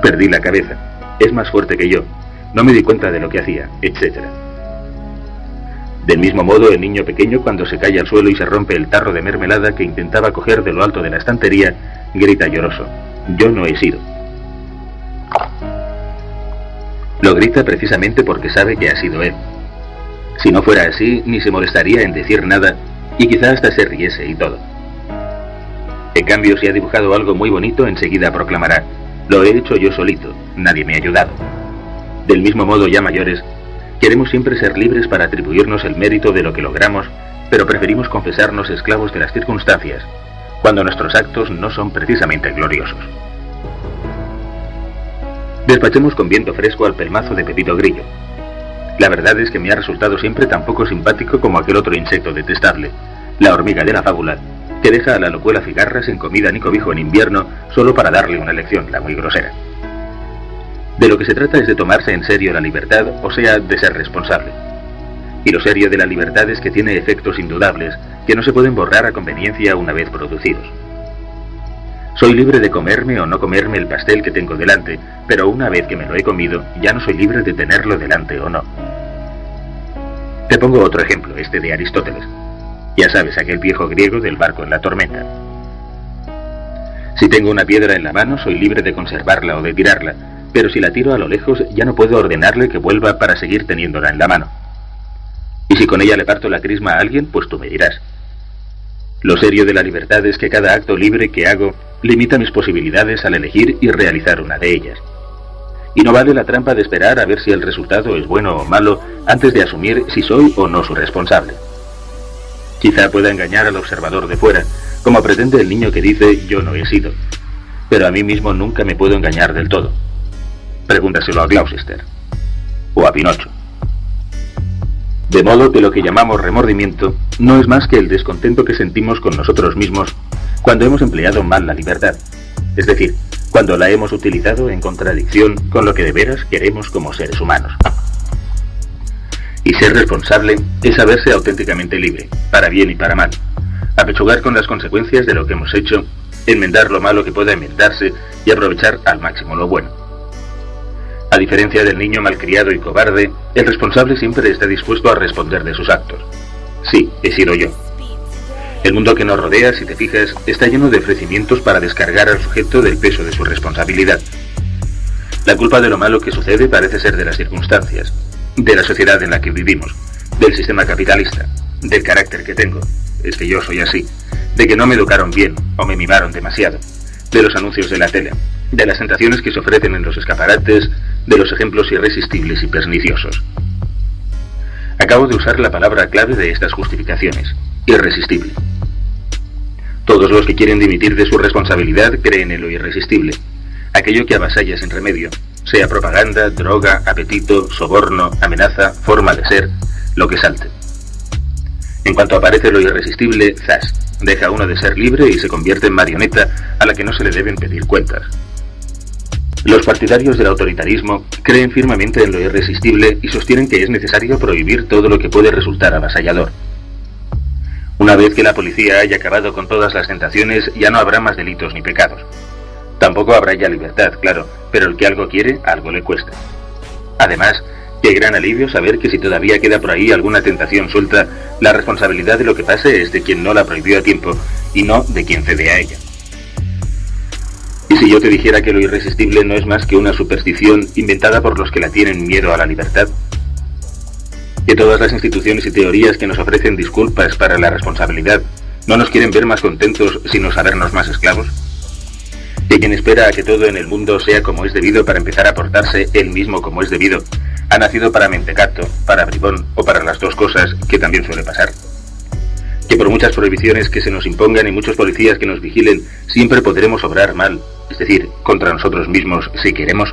Perdí la cabeza, es más fuerte que yo, no me di cuenta de lo que hacía, etc. Del mismo modo, el niño pequeño, cuando se cae al suelo y se rompe el tarro de mermelada que intentaba coger de lo alto de la estantería, grita lloroso: yo no he sido. Lo grita precisamente porque sabe que ha sido él. Si no fuera así, ni se molestaría en decir nada, y quizá hasta se riese y todo. En cambio, si ha dibujado algo muy bonito, enseguida proclamará: lo he hecho yo solito, nadie me ha ayudado. Del mismo modo, ya mayores, queremos siempre ser libres para atribuirnos el mérito de lo que logramos, pero preferimos confesarnos esclavos de las circunstancias, cuando nuestros actos no son precisamente gloriosos. Despachemos con viento fresco al pelmazo de Pepito Grillo. La verdad es que me ha resultado siempre tan poco simpático como aquel otro insecto detestable, la hormiga de la fábula, que deja a la locuela cigarra sin comida ni cobijo en invierno solo para darle una lección, la muy grosera. De lo que se trata es de tomarse en serio la libertad, o sea, de ser responsable. Y lo serio de la libertad es que tiene efectos indudables, que no se pueden borrar a conveniencia una vez producidos. Soy libre de comerme o no comerme el pastel que tengo delante, pero una vez que me lo he comido, ya no soy libre de tenerlo delante o no. Te pongo otro ejemplo, este de Aristóteles. Ya sabes, aquel viejo griego del barco en la tormenta. Si tengo una piedra en la mano, soy libre de conservarla o de tirarla, pero si la tiro a lo lejos, ya no puedo ordenarle que vuelva para seguir teniéndola en la mano. Y si con ella le parto la crisma a alguien, pues tú me dirás. Lo serio de la libertad es que cada acto libre que hago limita mis posibilidades al elegir y realizar una de ellas. Y no vale la trampa de esperar a ver si el resultado es bueno o malo antes de asumir si soy o no su responsable. Quizá pueda engañar al observador de fuera, como pretende el niño que dice yo no he sido, pero a mí mismo nunca me puedo engañar del todo. Pregúntaselo a Gloucester o a Pinocho. De modo que lo que llamamos remordimiento no es más que el descontento que sentimos con nosotros mismos cuando hemos empleado mal la libertad, es decir, cuando la hemos utilizado en contradicción con lo que de veras queremos como seres humanos. Y ser responsable es saberse auténticamente libre, para bien y para mal, apechugar con las consecuencias de lo que hemos hecho, enmendar lo malo que pueda enmendarse y aprovechar al máximo lo bueno. A diferencia del niño malcriado y cobarde, el responsable siempre está dispuesto a responder de sus actos. Sí, he sido yo. El mundo que nos rodea, si te fijas, está lleno de ofrecimientos para descargar al sujeto del peso de su responsabilidad. La culpa de lo malo que sucede parece ser de las circunstancias, de la sociedad en la que vivimos, del sistema capitalista, del carácter que tengo, es que yo soy así, de que no me educaron bien o me mimaron demasiado, de los anuncios de la tele, de las tentaciones que se ofrecen en los escaparates, de los ejemplos irresistibles y perniciosos. Acabo de usar la palabra clave de estas justificaciones: irresistible. Todos los que quieren dimitir de su responsabilidad creen en lo irresistible, aquello que avasalla sin remedio, sea propaganda, droga, apetito, soborno, amenaza, forma de ser, lo que salte. En cuanto aparece lo irresistible, ¡zas!, deja uno de ser libre y se convierte en marioneta a la que no se le deben pedir cuentas. Los partidarios del autoritarismo creen firmemente en lo irresistible y sostienen que es necesario prohibir todo lo que puede resultar avasallador. Una vez que la policía haya acabado con todas las tentaciones, ya no habrá más delitos ni pecados. Tampoco habrá ya libertad, claro, pero el que algo quiere, algo le cuesta. Además, qué gran alivio saber que si todavía queda por ahí alguna tentación suelta, la responsabilidad de lo que pase es de quien no la prohibió a tiempo y no de quien cede a ella. ¿Y si yo te dijera que lo irresistible no es más que una superstición inventada por los que la tienen miedo a la libertad? Que todas las instituciones y teorías que nos ofrecen disculpas para la responsabilidad no nos quieren ver más contentos sino sabernos más esclavos? Que quien espera a que todo en el mundo sea como es debido para empezar a portarse él mismo como es debido, ha nacido para mentecato, para bribón o para las dos cosas, que también suele pasar. Que por muchas prohibiciones que se nos impongan y muchos policías que nos vigilen, siempre podremos obrar mal, es decir, contra nosotros mismos si queremos.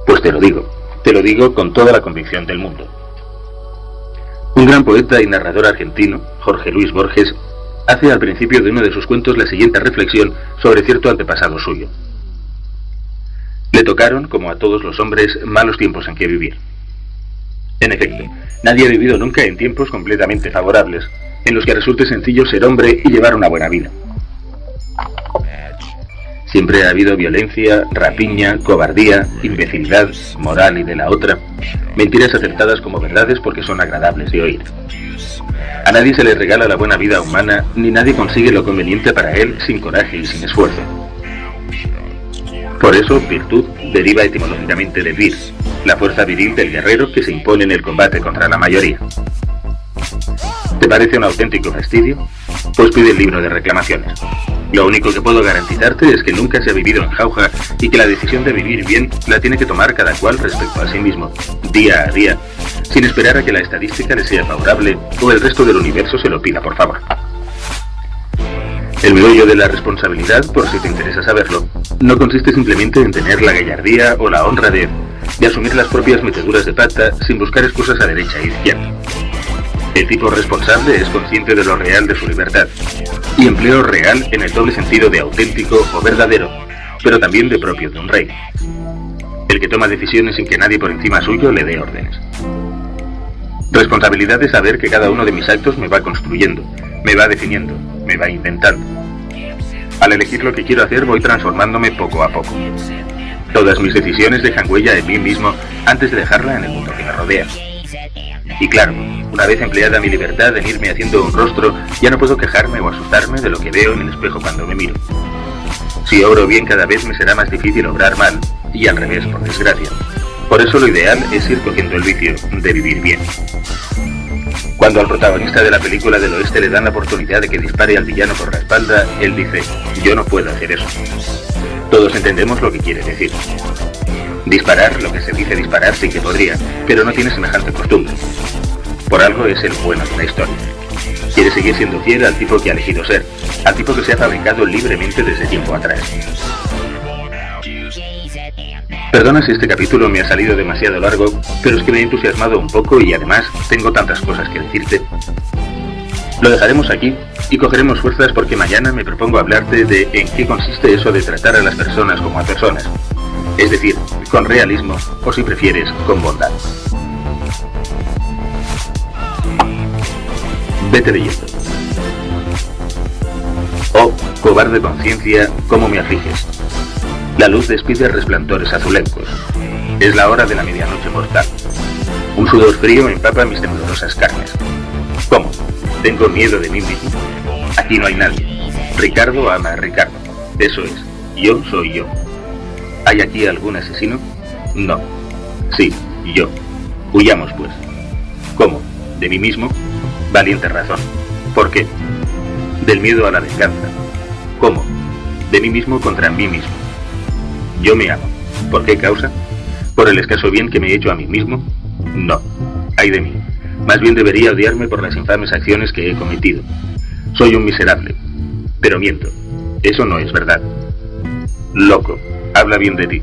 Pues te lo digo con toda la convicción del mundo. Un gran poeta y narrador argentino, Jorge Luis Borges, hace al principio de uno de sus cuentos la siguiente reflexión sobre cierto antepasado suyo. Le tocaron, como a todos los hombres, malos tiempos en que vivir. En efecto, nadie ha vivido nunca en tiempos completamente favorables, en los que resulte sencillo ser hombre y llevar una buena vida. Siempre ha habido violencia, rapiña, cobardía, imbecilidad, moral y de la otra, mentiras aceptadas como verdades porque son agradables de oír. A nadie se le regala la buena vida humana, ni nadie consigue lo conveniente para él sin coraje y sin esfuerzo. Por eso, virtud deriva etimológicamente de vir, la fuerza viril del guerrero que se impone en el combate contra la mayoría. ¿Te parece un auténtico fastidio? Pues pide el libro de reclamaciones. Lo único que puedo garantizarte es que nunca se ha vivido en jauja y que la decisión de vivir bien la tiene que tomar cada cual respecto a sí mismo, día a día, sin esperar a que la estadística le sea favorable o el resto del universo se lo pida por favor. El meollo de la responsabilidad, por si te interesa saberlo, no consiste simplemente en tener la gallardía o la honra de asumir las propias meteduras de pata sin buscar excusas a derecha e izquierda. El tipo responsable es consciente de lo real de su libertad, y empleo real en el doble sentido de auténtico o verdadero, pero también de propio de un rey. El que toma decisiones sin que nadie por encima suyo le dé órdenes. Responsabilidad de saber que cada uno de mis actos me va construyendo, me va definiendo, me va inventando. Al elegir lo que quiero hacer voy transformándome poco a poco. Todas mis decisiones dejan huella en mí mismo antes de dejarla en el mundo que me rodea. Y claro, una vez empleada mi libertad en irme haciendo un rostro, ya no puedo quejarme o asustarme de lo que veo en el espejo cuando me miro. Si obro bien cada vez me será más difícil obrar mal, y al revés, por desgracia. Por eso lo ideal es ir cogiendo el vicio de vivir bien. Cuando al protagonista de la película del oeste le dan la oportunidad de que dispare al villano por la espalda, él dice: yo no puedo hacer eso. Todos entendemos lo que quiere decir. Disparar lo que se dice disparar sí que podría, pero no tiene semejante costumbre. Por algo es el bueno de la historia. Quiere seguir siendo fiel al tipo que ha elegido ser, al tipo que se ha fabricado libremente desde tiempo atrás. Perdona si este capítulo me ha salido demasiado largo, pero es que me he entusiasmado un poco y además tengo tantas cosas que decirte. Lo dejaremos aquí y cogeremos fuerzas porque mañana me propongo hablarte de en qué consiste eso de tratar a las personas como a personas. Es decir, con realismo o si prefieres, con bondad. Vete leyendo. Oh, cobarde conciencia, cómo me afliges. La luz despide resplandores azulencos. Es la hora de la medianoche mortal. Un sudor frío empapa mis temblorosas carnes. ¿Cómo? ¿Tengo miedo de mí mismo? Aquí no hay nadie. Ricardo ama a Ricardo. Eso es. Yo soy yo. ¿Hay aquí algún asesino? No. Sí, yo. Huyamos, pues. ¿Cómo? ¿De mí mismo? Valiente razón. ¿Por qué? Del miedo a la venganza. ¿Cómo? De mí mismo contra mí mismo. Yo me amo. ¿Por qué causa? ¿Por el escaso bien que me he hecho a mí mismo? No. Ay de mí. Más bien debería odiarme por las infames acciones que he cometido. Soy un miserable. Pero miento. Eso no es verdad. Loco, habla bien de ti.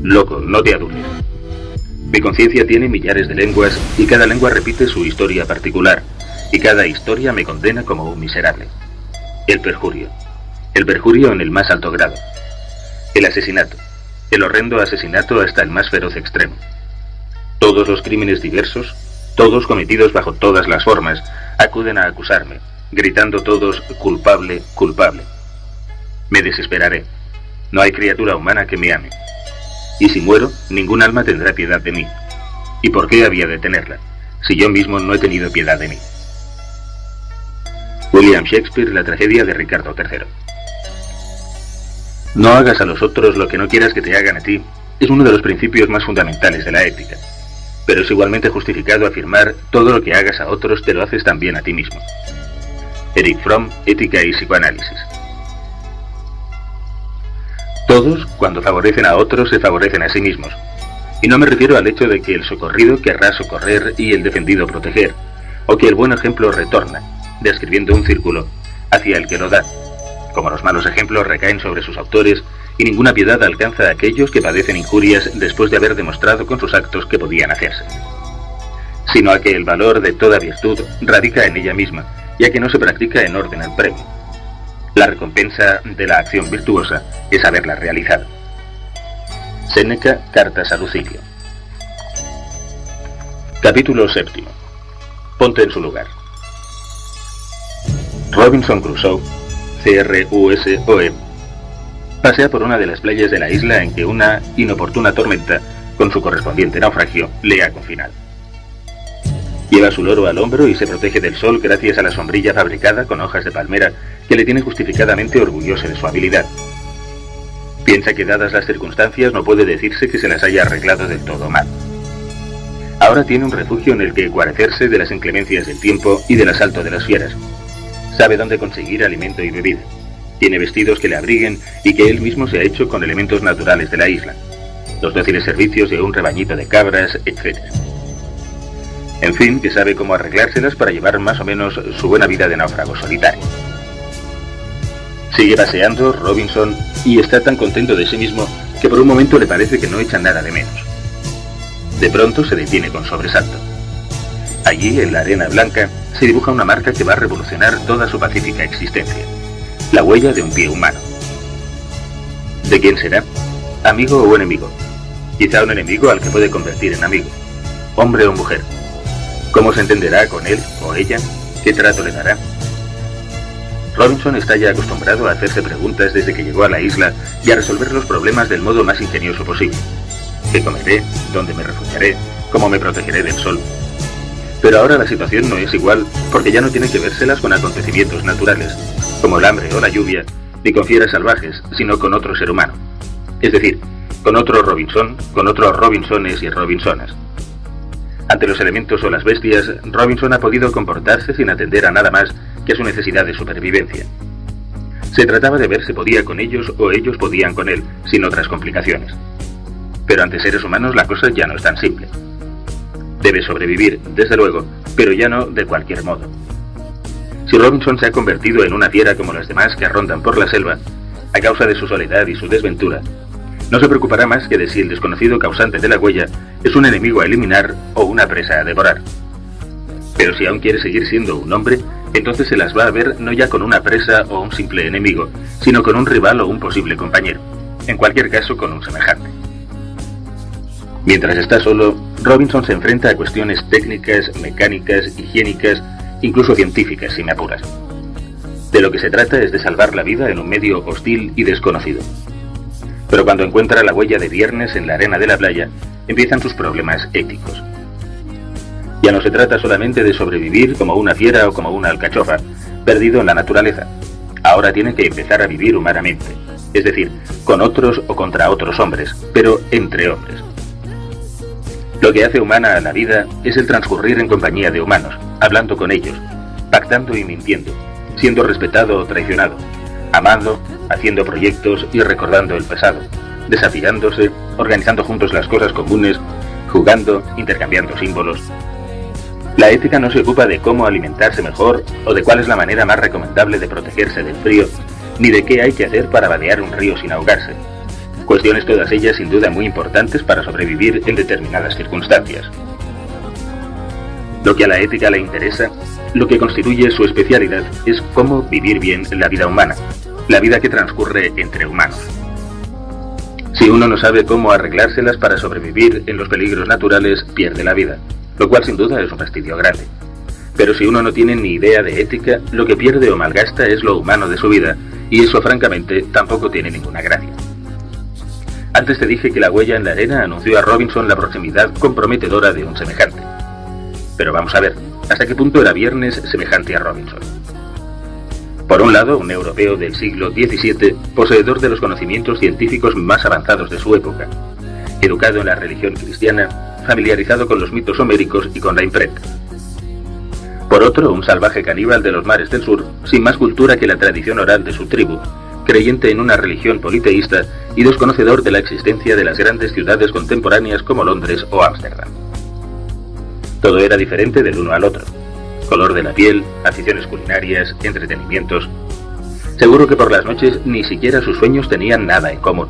Loco, no te adules. Mi conciencia tiene millares de lenguas y cada lengua repite su historia particular, y cada historia me condena como un miserable. El perjurio. El perjurio en el más alto grado. El asesinato. El horrendo asesinato hasta el más feroz extremo. Todos los crímenes diversos, todos cometidos bajo todas las formas, acuden a acusarme, gritando todos culpable, culpable. Me desesperaré. No hay criatura humana que me ame. Y si muero, ningún alma tendrá piedad de mí. ¿Y por qué había de tenerla, si yo mismo no he tenido piedad de mí? William Shakespeare, La tragedia de Ricardo III. No hagas a los otros lo que no quieras que te hagan a ti, es uno de los principios más fundamentales de la ética. Pero es igualmente justificado afirmar todo lo que hagas a otros te lo haces también a ti mismo. Erich Fromm, Ética y Psicoanálisis. Todos, cuando favorecen a otros, se favorecen a sí mismos. Y no me refiero al hecho de que el socorrido querrá socorrer y el defendido proteger, o que el buen ejemplo retorna, describiendo un círculo, hacia el que lo da, como los malos ejemplos recaen sobre sus autores y ninguna piedad alcanza a aquellos que padecen injurias después de haber demostrado con sus actos que podían hacerse, sino a que el valor de toda virtud radica en ella misma, ya que no se practica en orden al premio. La recompensa de la acción virtuosa es haberla realizado. Séneca, Cartas a Lucilio. Capítulo 7. Ponte en su lugar. Robinson Crusoe, C-R-U-S-O-E, pasea por una de las playas de la isla en que una inoportuna tormenta, con su correspondiente naufragio, le ha confinado. Lleva su loro al hombro y se protege del sol gracias a la sombrilla fabricada con hojas de palmera que le tiene justificadamente orgulloso de su habilidad. Piensa que dadas las circunstancias no puede decirse que se las haya arreglado del todo mal. Ahora tiene un refugio en el que guarecerse de las inclemencias del tiempo y del asalto de las fieras. Sabe dónde conseguir alimento y bebida. Tiene vestidos que le abriguen y que él mismo se ha hecho con elementos naturales de la isla. Los dóciles servicios de un rebañito de cabras, etc. En fin, que sabe cómo arreglárselas para llevar más o menos su buena vida de náufrago solitario. Sigue paseando Robinson y está tan contento de sí mismo que por un momento le parece que no echa nada de menos. De pronto se detiene con sobresalto. Allí, en la arena blanca, se dibuja una marca que va a revolucionar toda su pacífica existencia. La huella de un pie humano. ¿De quién será? ¿Amigo o enemigo? Quizá un enemigo al que puede convertir en amigo. Hombre o mujer. ¿Cómo se entenderá con él o ella? ¿Qué trato le dará? Robinson está ya acostumbrado a hacerse preguntas desde que llegó a la isla y a resolver los problemas del modo más ingenioso posible. ¿Qué comeré? ¿Dónde me refugiaré? ¿Cómo me protegeré del sol? Pero ahora la situación no es igual porque ya no tiene que vérselas con acontecimientos naturales, como el hambre o la lluvia, ni con fieras salvajes, sino con otro ser humano. Es decir, con otro Robinson, con otros Robinsones y Robinsonas. Ante los elementos o las bestias, Robinson ha podido comportarse sin atender a nada más que a su necesidad de supervivencia. Se trataba de ver si podía con ellos o ellos podían con él, sin otras complicaciones. Pero ante seres humanos la cosa ya no es tan simple. Debe sobrevivir, desde luego, pero ya no de cualquier modo. Si Robinson se ha convertido en una fiera como las demás que rondan por la selva, a causa de su soledad y su desventura, no se preocupará más que de si el desconocido causante de la huella es un enemigo a eliminar o una presa a devorar. Pero si aún quiere seguir siendo un hombre, entonces se las va a ver no ya con una presa o un simple enemigo, sino con un rival o un posible compañero, en cualquier caso con un semejante. Mientras está solo, Robinson se enfrenta a cuestiones técnicas, mecánicas, higiénicas, incluso científicas, si me apuras. De lo que se trata es de salvar la vida en un medio hostil y desconocido. Pero cuando encuentra la huella de Viernes en la arena de la playa, empiezan sus problemas éticos. Ya no se trata solamente de sobrevivir como una fiera o como una alcachofa, perdido en la naturaleza. Ahora tiene que empezar a vivir humanamente, es decir, con otros o contra otros hombres, pero entre hombres. Lo que hace humana a la vida es el transcurrir en compañía de humanos, hablando con ellos, pactando y mintiendo, siendo respetado o traicionado, amando, haciendo proyectos y recordando el pasado, desafiándose, organizando juntos las cosas comunes, jugando, intercambiando símbolos, La ética no se ocupa de cómo alimentarse mejor o de cuál es la manera más recomendable de protegerse del frío, ni de qué hay que hacer para vadear un río sin ahogarse. Cuestiones todas ellas sin duda muy importantes para sobrevivir en determinadas circunstancias. Lo que a la ética le interesa, lo que constituye su especialidad, es cómo vivir bien la vida humana, la vida que transcurre entre humanos. Si uno no sabe cómo arreglárselas para sobrevivir en los peligros naturales, pierde la vida, lo cual sin duda es un fastidio grande. Pero si uno no tiene ni idea de ética, lo que pierde o malgasta es lo humano de su vida, y eso francamente tampoco tiene ninguna gracia. Antes te dije que la huella en la arena anunció a Robinson la proximidad comprometedora de un semejante. Pero vamos a ver, ¿hasta qué punto era Viernes semejante a Robinson? Por un lado, un europeo del siglo XVII, poseedor de los conocimientos científicos más avanzados de su época, educado en la religión cristiana, familiarizado con los mitos homéricos y con la imprenta. Por otro, un salvaje caníbal de los mares del sur, sin más cultura que la tradición oral de su tribu, creyente en una religión politeísta y desconocedor de la existencia de las grandes ciudades contemporáneas como Londres o Ámsterdam. Todo era diferente del uno al otro. Color de la piel, aficiones culinarias, entretenimientos. Seguro que por las noches ni siquiera sus sueños tenían nada en común.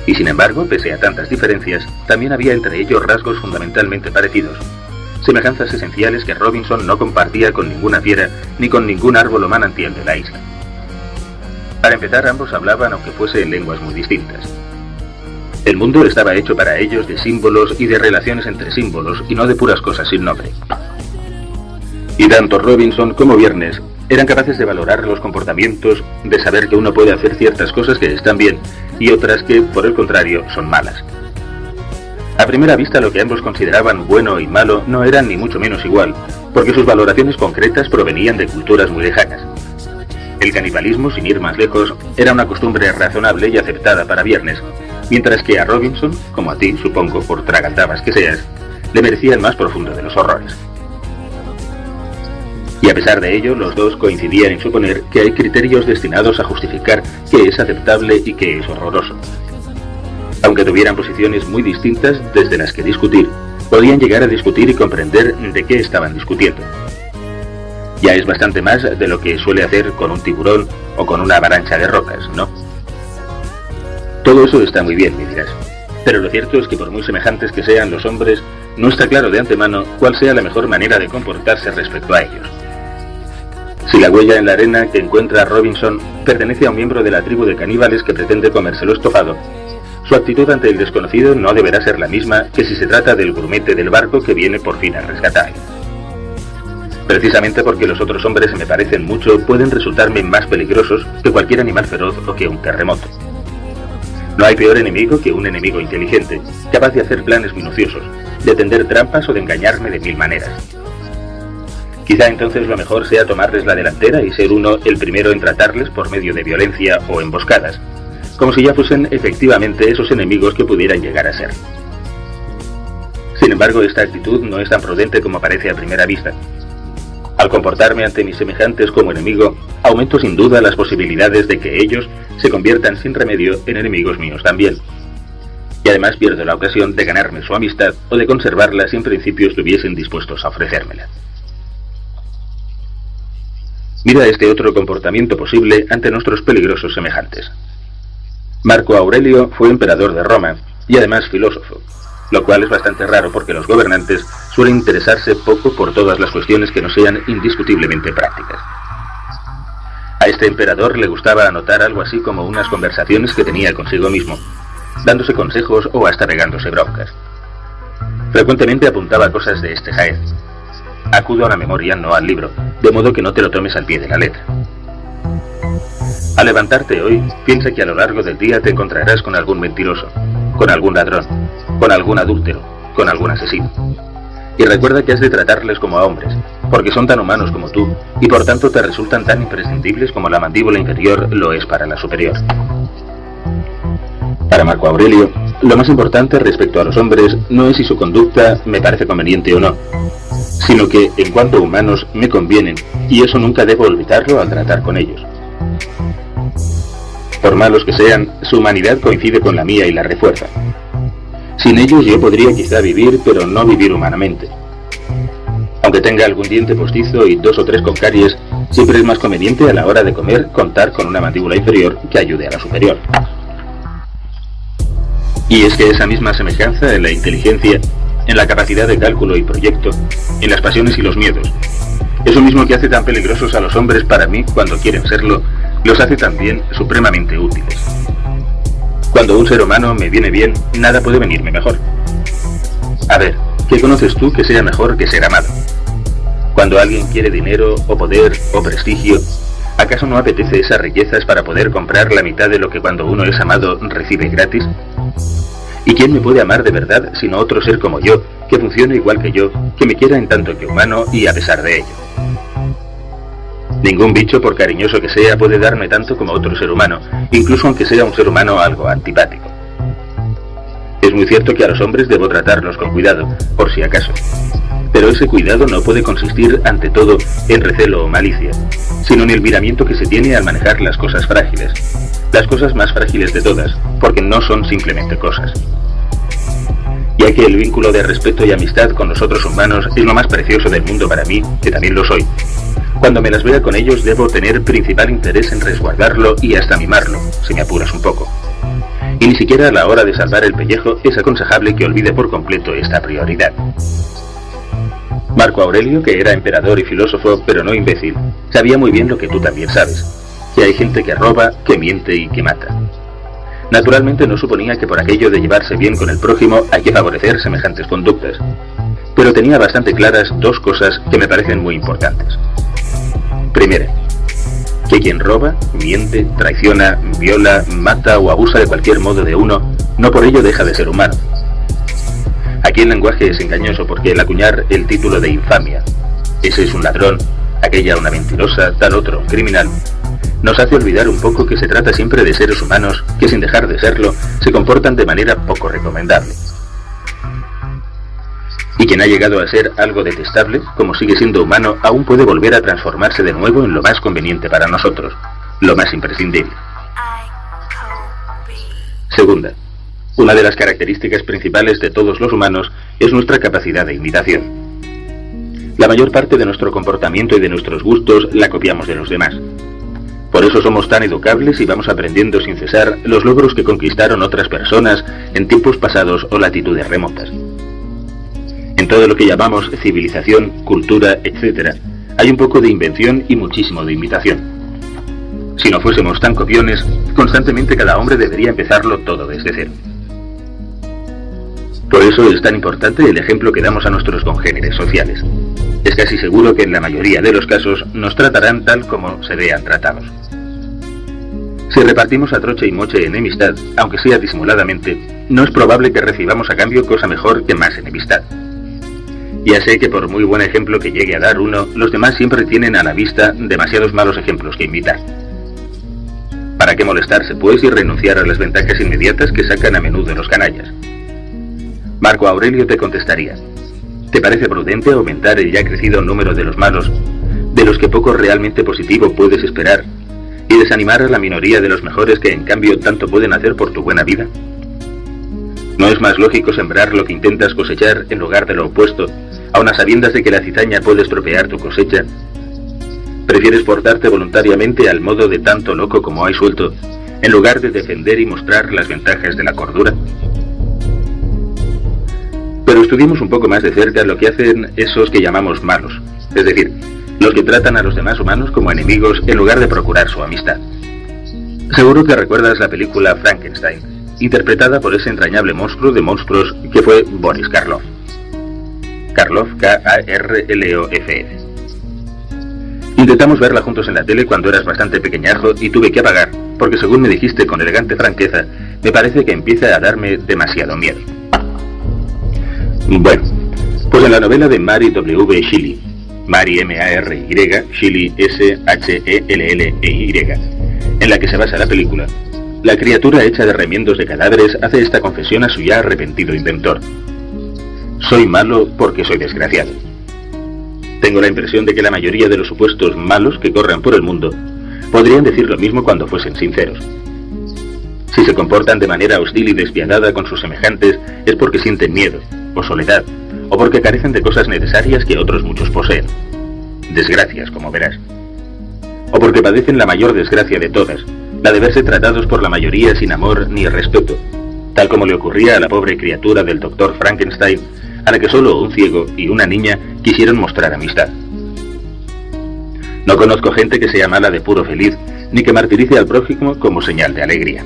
Y sin embargo, pese a tantas diferencias, también había entre ellos rasgos fundamentalmente parecidos, semejanzas esenciales que Robinson no compartía con ninguna fiera ni con ningún árbol o manantial de la isla. Para empezar, ambos hablaban aunque fuese en lenguas muy distintas. El mundo estaba hecho para ellos de símbolos y de relaciones entre símbolos y no de puras cosas sin nombre. Y tanto Robinson como Viernes eran capaces de valorar los comportamientos, de saber que uno puede hacer ciertas cosas que están bien y otras que, por el contrario, son malas. A primera vista, lo que ambos consideraban bueno y malo no eran ni mucho menos igual, porque sus valoraciones concretas provenían de culturas muy lejanas. El canibalismo, sin ir más lejos, era una costumbre razonable y aceptada para Viernes, mientras que a Robinson, como a ti, supongo, por tragaltabas que seas, le merecía el más profundo de los horrores. Y a pesar de ello, los dos coincidían en suponer que hay criterios destinados a justificar qué es aceptable y qué es horroroso. Aunque tuvieran posiciones muy distintas desde las que discutir, podían llegar a discutir y comprender de qué estaban discutiendo. Ya es bastante más de lo que suele hacer con un tiburón o con una avalancha de rocas, ¿no? Todo eso está muy bien, me dirás. Pero lo cierto es que por muy semejantes que sean los hombres, no está claro de antemano cuál sea la mejor manera de comportarse respecto a ellos. Si la huella en la arena que encuentra Robinson pertenece a un miembro de la tribu de caníbales que pretende comérselo estofado, su actitud ante el desconocido no deberá ser la misma que si se trata del grumete del barco que viene por fin a rescatarle. Precisamente porque los otros hombres me parecen mucho, pueden resultarme más peligrosos que cualquier animal feroz o que un terremoto. No hay peor enemigo que un enemigo inteligente, capaz de hacer planes minuciosos, de tender trampas o de engañarme de mil maneras. Quizá entonces lo mejor sea tomarles la delantera y ser uno el primero en tratarles por medio de violencia o emboscadas, como si ya fuesen efectivamente esos enemigos que pudieran llegar a ser. Sin embargo, esta actitud no es tan prudente como parece a primera vista. Al comportarme ante mis semejantes como enemigo, aumento sin duda las posibilidades de que ellos se conviertan sin remedio en enemigos míos también. Y además pierdo la ocasión de ganarme su amistad o de conservarla si en principio estuviesen dispuestos a ofrecérmela. Mira este otro comportamiento posible ante nuestros peligrosos semejantes. Marco Aurelio fue emperador de Roma y además filósofo, lo cual es bastante raro porque los gobernantes suelen interesarse poco por todas las cuestiones que no sean indiscutiblemente prácticas. A este emperador le gustaba anotar algo así como unas conversaciones que tenía consigo mismo, dándose consejos o hasta regándose broncas. Frecuentemente apuntaba cosas de este jaez. Acudo a la memoria, no al libro, de modo que no te lo tomes al pie de la letra. Al levantarte hoy, piensa que a lo largo del día te encontrarás con algún mentiroso, con algún ladrón, con algún adúltero, con algún asesino. Y recuerda que has de tratarles como a hombres, porque son tan humanos como tú, y por tanto te resultan tan imprescindibles como la mandíbula inferior lo es para la superior. Para Marco Aurelio, lo más importante respecto a los hombres no es si su conducta me parece conveniente o no, sino que, en cuanto a humanos, me convienen, y eso nunca debo olvidarlo al tratar con ellos. Por malos que sean, su humanidad coincide con la mía y la refuerza. Sin ellos yo podría quizá vivir, pero no vivir humanamente. Aunque tenga algún diente postizo y 2 o 3 con caries, siempre es más conveniente a la hora de comer contar con una mandíbula inferior que ayude a la superior. Y es que esa misma semejanza en la inteligencia, en la capacidad de cálculo y proyecto, en las pasiones y los miedos, eso mismo que hace tan peligrosos a los hombres para mí cuando quieren serlo, los hace también supremamente útiles. Cuando un ser humano me viene bien, nada puede venirme mejor. A ver, ¿qué conoces tú que sea mejor que ser amado? Cuando alguien quiere dinero, o poder, o prestigio, ¿acaso no apetece esas riquezas para poder comprar la mitad de lo que cuando uno es amado recibe gratis? ¿Y quién me puede amar de verdad sino otro ser como yo, que funcione igual que yo, que me quiera en tanto que humano y a pesar de ello? Ningún bicho, por cariñoso que sea, puede darme tanto como otro ser humano, incluso aunque sea un ser humano algo antipático. Es muy cierto que a los hombres debo tratarlos con cuidado, por si acaso. Pero ese cuidado no puede consistir, ante todo, en recelo o malicia, sino en el miramiento que se tiene al manejar las cosas frágiles. Las cosas más frágiles de todas, porque no son simplemente cosas. Ya que el vínculo de respeto y amistad con los otros humanos es lo más precioso del mundo para mí, que también lo soy. Cuando me las vea con ellos debo tener principal interés en resguardarlo y hasta mimarlo, si me apuras un poco. Y ni siquiera a la hora de salvar el pellejo es aconsejable que olvide por completo esta prioridad. Marco Aurelio, que era emperador y filósofo, pero no imbécil, sabía muy bien lo que tú también sabes, que hay gente que roba, que miente y que mata. Naturalmente no suponía que por aquello de llevarse bien con el prójimo hay que favorecer semejantes conductas, pero tenía bastante claras 2 cosas que me parecen muy importantes. Primera, que quien roba, miente, traiciona, viola, mata o abusa de cualquier modo de uno, no por ello deja de ser humano. Aquí el lenguaje es engañoso porque el acuñar el título de infamia, ese es un ladrón, aquella una mentirosa, tal otro un criminal, nos hace olvidar un poco que se trata siempre de seres humanos que sin dejar de serlo, se comportan de manera poco recomendable. Y quien ha llegado a ser algo detestable, como sigue siendo humano, aún puede volver a transformarse de nuevo en lo más conveniente para nosotros, lo más imprescindible. Segunda, una de las características principales de todos los humanos es nuestra capacidad de imitación. La mayor parte de nuestro comportamiento y de nuestros gustos la copiamos de los demás. Por eso somos tan educables y vamos aprendiendo sin cesar los logros que conquistaron otras personas en tiempos pasados o latitudes remotas. En todo lo que llamamos civilización, cultura, etc., hay un poco de invención y muchísimo de imitación. Si no fuésemos tan copiones, constantemente cada hombre debería empezarlo todo desde cero. Por eso es tan importante el ejemplo que damos a nuestros congéneres sociales. Es casi seguro que en la mayoría de los casos nos tratarán tal como se vean tratados. Si repartimos a troche y moche enemistad, aunque sea disimuladamente, no es probable que recibamos a cambio cosa mejor que más enemistad. Ya sé que por muy buen ejemplo que llegue a dar uno, los demás siempre tienen a la vista demasiados malos ejemplos que imitar. ¿Para qué molestarse, pues, y renunciar a las ventajas inmediatas que sacan a menudo los canallas? Marco Aurelio te contestaría: ¿te parece prudente aumentar el ya crecido número de los malos, de los que poco realmente positivo puedes esperar, y desanimar a la minoría de los mejores que en cambio tanto pueden hacer por tu buena vida? ¿No es más lógico sembrar lo que intentas cosechar en lugar de lo opuesto, aun a sabiendas de que la cizaña puede estropear tu cosecha? ¿Prefieres portarte voluntariamente al modo de tanto loco como hay suelto, en lugar de defender y mostrar las ventajas de la cordura? Pero estudiemos un poco más de cerca lo que hacen esos que llamamos malos, es decir, los que tratan a los demás humanos como enemigos en lugar de procurar su amistad. Seguro que recuerdas la película Frankenstein, interpretada por ese entrañable monstruo de monstruos que fue Boris Karloff. Karloff, K-A-R-L-O-F-F. Intentamos verla juntos en la tele cuando eras bastante pequeñajo y tuve que apagar, porque según me dijiste con elegante franqueza, me parece que empieza a darme demasiado miedo. Bueno, pues en la novela de Mary W. Shelley, Mary M-A-R-Y, Shelley S-H-E-L-L-E-Y, en la que se basa la película, la criatura hecha de remiendos de cadáveres hace esta confesión a su ya arrepentido inventor: soy malo porque soy desgraciado. Tengo la impresión de que la mayoría de los supuestos malos que corren por el mundo podrían decir lo mismo cuando fuesen sinceros. Si se comportan de manera hostil y despiadada con sus semejantes es porque sienten miedo, o soledad, o porque carecen de cosas necesarias que otros muchos poseen. Desgracias, como verás. O porque padecen la mayor desgracia de todas, la de verse tratados por la mayoría sin amor ni respeto, tal como le ocurría a la pobre criatura del doctor Frankenstein, a la que solo un ciego y una niña quisieron mostrar amistad. No conozco gente que sea mala de puro feliz, ni que martirice al prójimo como señal de alegría.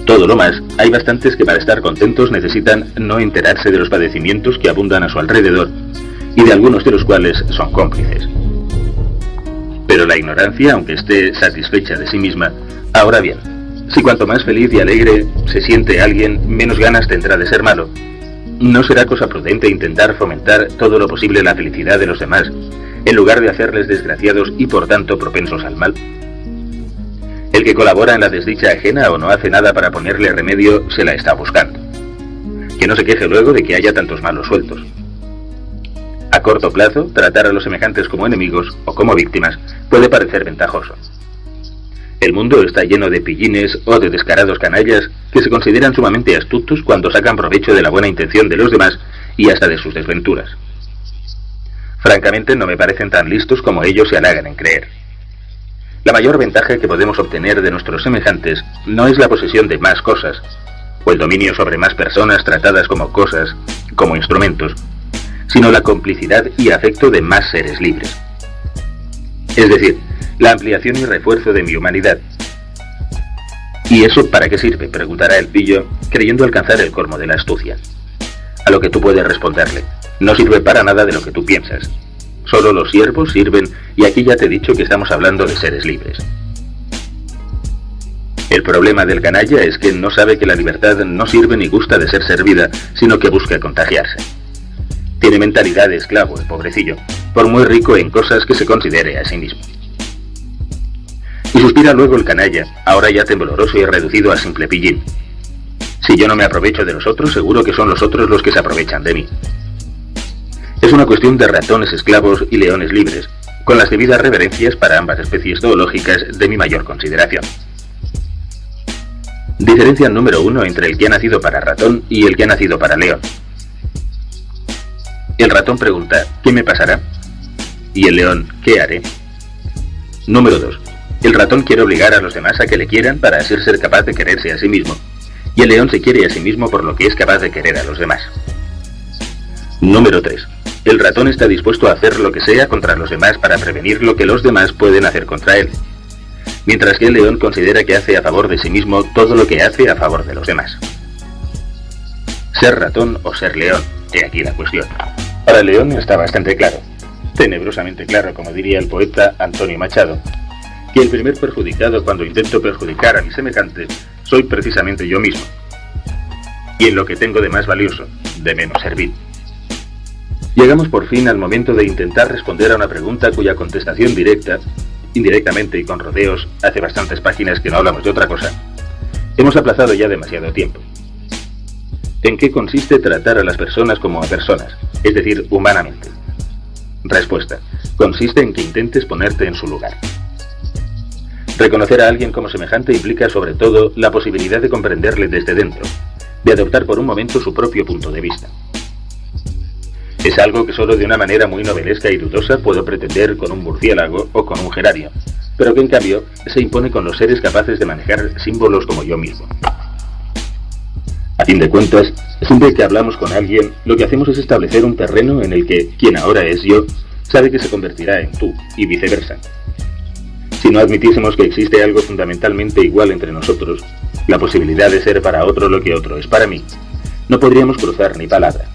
Todo lo más, hay bastantes que para estar contentos necesitan no enterarse de los padecimientos que abundan a su alrededor, y de algunos de los cuales son cómplices. Pero la ignorancia, aunque esté satisfecha de sí misma, ahora bien, si cuanto más feliz y alegre se siente alguien, menos ganas tendrá de ser malo. ¿No será cosa prudente intentar fomentar todo lo posible la felicidad de los demás, en lugar de hacerles desgraciados y por tanto propensos al mal? El que colabora en la desdicha ajena o no hace nada para ponerle remedio, se la está buscando. Que no se queje luego de que haya tantos malos sueltos. A corto plazo, tratar a los semejantes como enemigos o como víctimas puede parecer ventajoso. El mundo está lleno de pillines o de descarados canallas que se consideran sumamente astutos cuando sacan provecho de la buena intención de los demás y hasta de sus desventuras. Francamente, no me parecen tan listos como ellos se halagan en creer. La mayor ventaja que podemos obtener de nuestros semejantes no es la posesión de más cosas, o el dominio sobre más personas tratadas como cosas, como instrumentos, sino la complicidad y afecto de más seres libres. Es decir, la ampliación y refuerzo de mi humanidad. ¿Y eso para qué sirve?, preguntará el pillo, creyendo alcanzar el colmo de la astucia. A lo que tú puedes responderle: no sirve para nada de lo que tú piensas. Solo los siervos sirven, y aquí ya te he dicho que estamos hablando de seres libres. El problema del canalla es que no sabe que la libertad no sirve ni gusta de ser servida, sino que busca contagiarse. Tiene mentalidad de esclavo, el pobrecillo, por muy rico en cosas que se considere a sí mismo. Y suspira luego el canalla, ahora ya tembloroso y reducido a simple pillín. Si yo no me aprovecho de los otros, seguro que son los otros los que se aprovechan de mí. Es una cuestión de ratones esclavos y leones libres, con las debidas reverencias para ambas especies zoológicas de mi mayor consideración. Diferencia número 1 entre el que ha nacido para ratón y el que ha nacido para león. El ratón pregunta: ¿qué me pasará? Y el león: ¿qué haré? Número 2. El ratón quiere obligar a los demás a que le quieran para así ser capaz de quererse a sí mismo, y el león se quiere a sí mismo por lo que es capaz de querer a los demás. Número 3. El ratón está dispuesto a hacer lo que sea contra los demás para prevenir lo que los demás pueden hacer contra él, mientras que el león considera que hace a favor de sí mismo todo lo que hace a favor de los demás. Ser ratón o ser león, he aquí la cuestión. Para el león está bastante claro, tenebrosamente claro, como diría el poeta Antonio Machado, que el primer perjudicado cuando intento perjudicar a mis semejantes soy precisamente yo mismo, y en lo que tengo de más valioso, de menos servil. Llegamos por fin al momento de intentar responder a una pregunta cuya contestación directa, indirectamente y con rodeos, hace bastantes páginas que no hablamos de otra cosa, hemos aplazado ya demasiado tiempo. ¿En qué consiste tratar a las personas como a personas, es decir, humanamente? Respuesta: consiste en que intentes ponerte en su lugar. Reconocer a alguien como semejante implica sobre todo la posibilidad de comprenderle desde dentro, de adoptar por un momento su propio punto de vista. Es algo que solo de una manera muy novelesca y dudosa puedo pretender con un murciélago o con un gerario, pero que en cambio se impone con los seres capaces de manejar símbolos como yo mismo. A fin de cuentas, siempre que hablamos con alguien, lo que hacemos es establecer un terreno en el que quien ahora es yo sabe que se convertirá en tú, y viceversa. Si no admitiésemos que existe algo fundamentalmente igual entre nosotros, la posibilidad de ser para otro lo que otro es para mí, no podríamos cruzar ni palabra.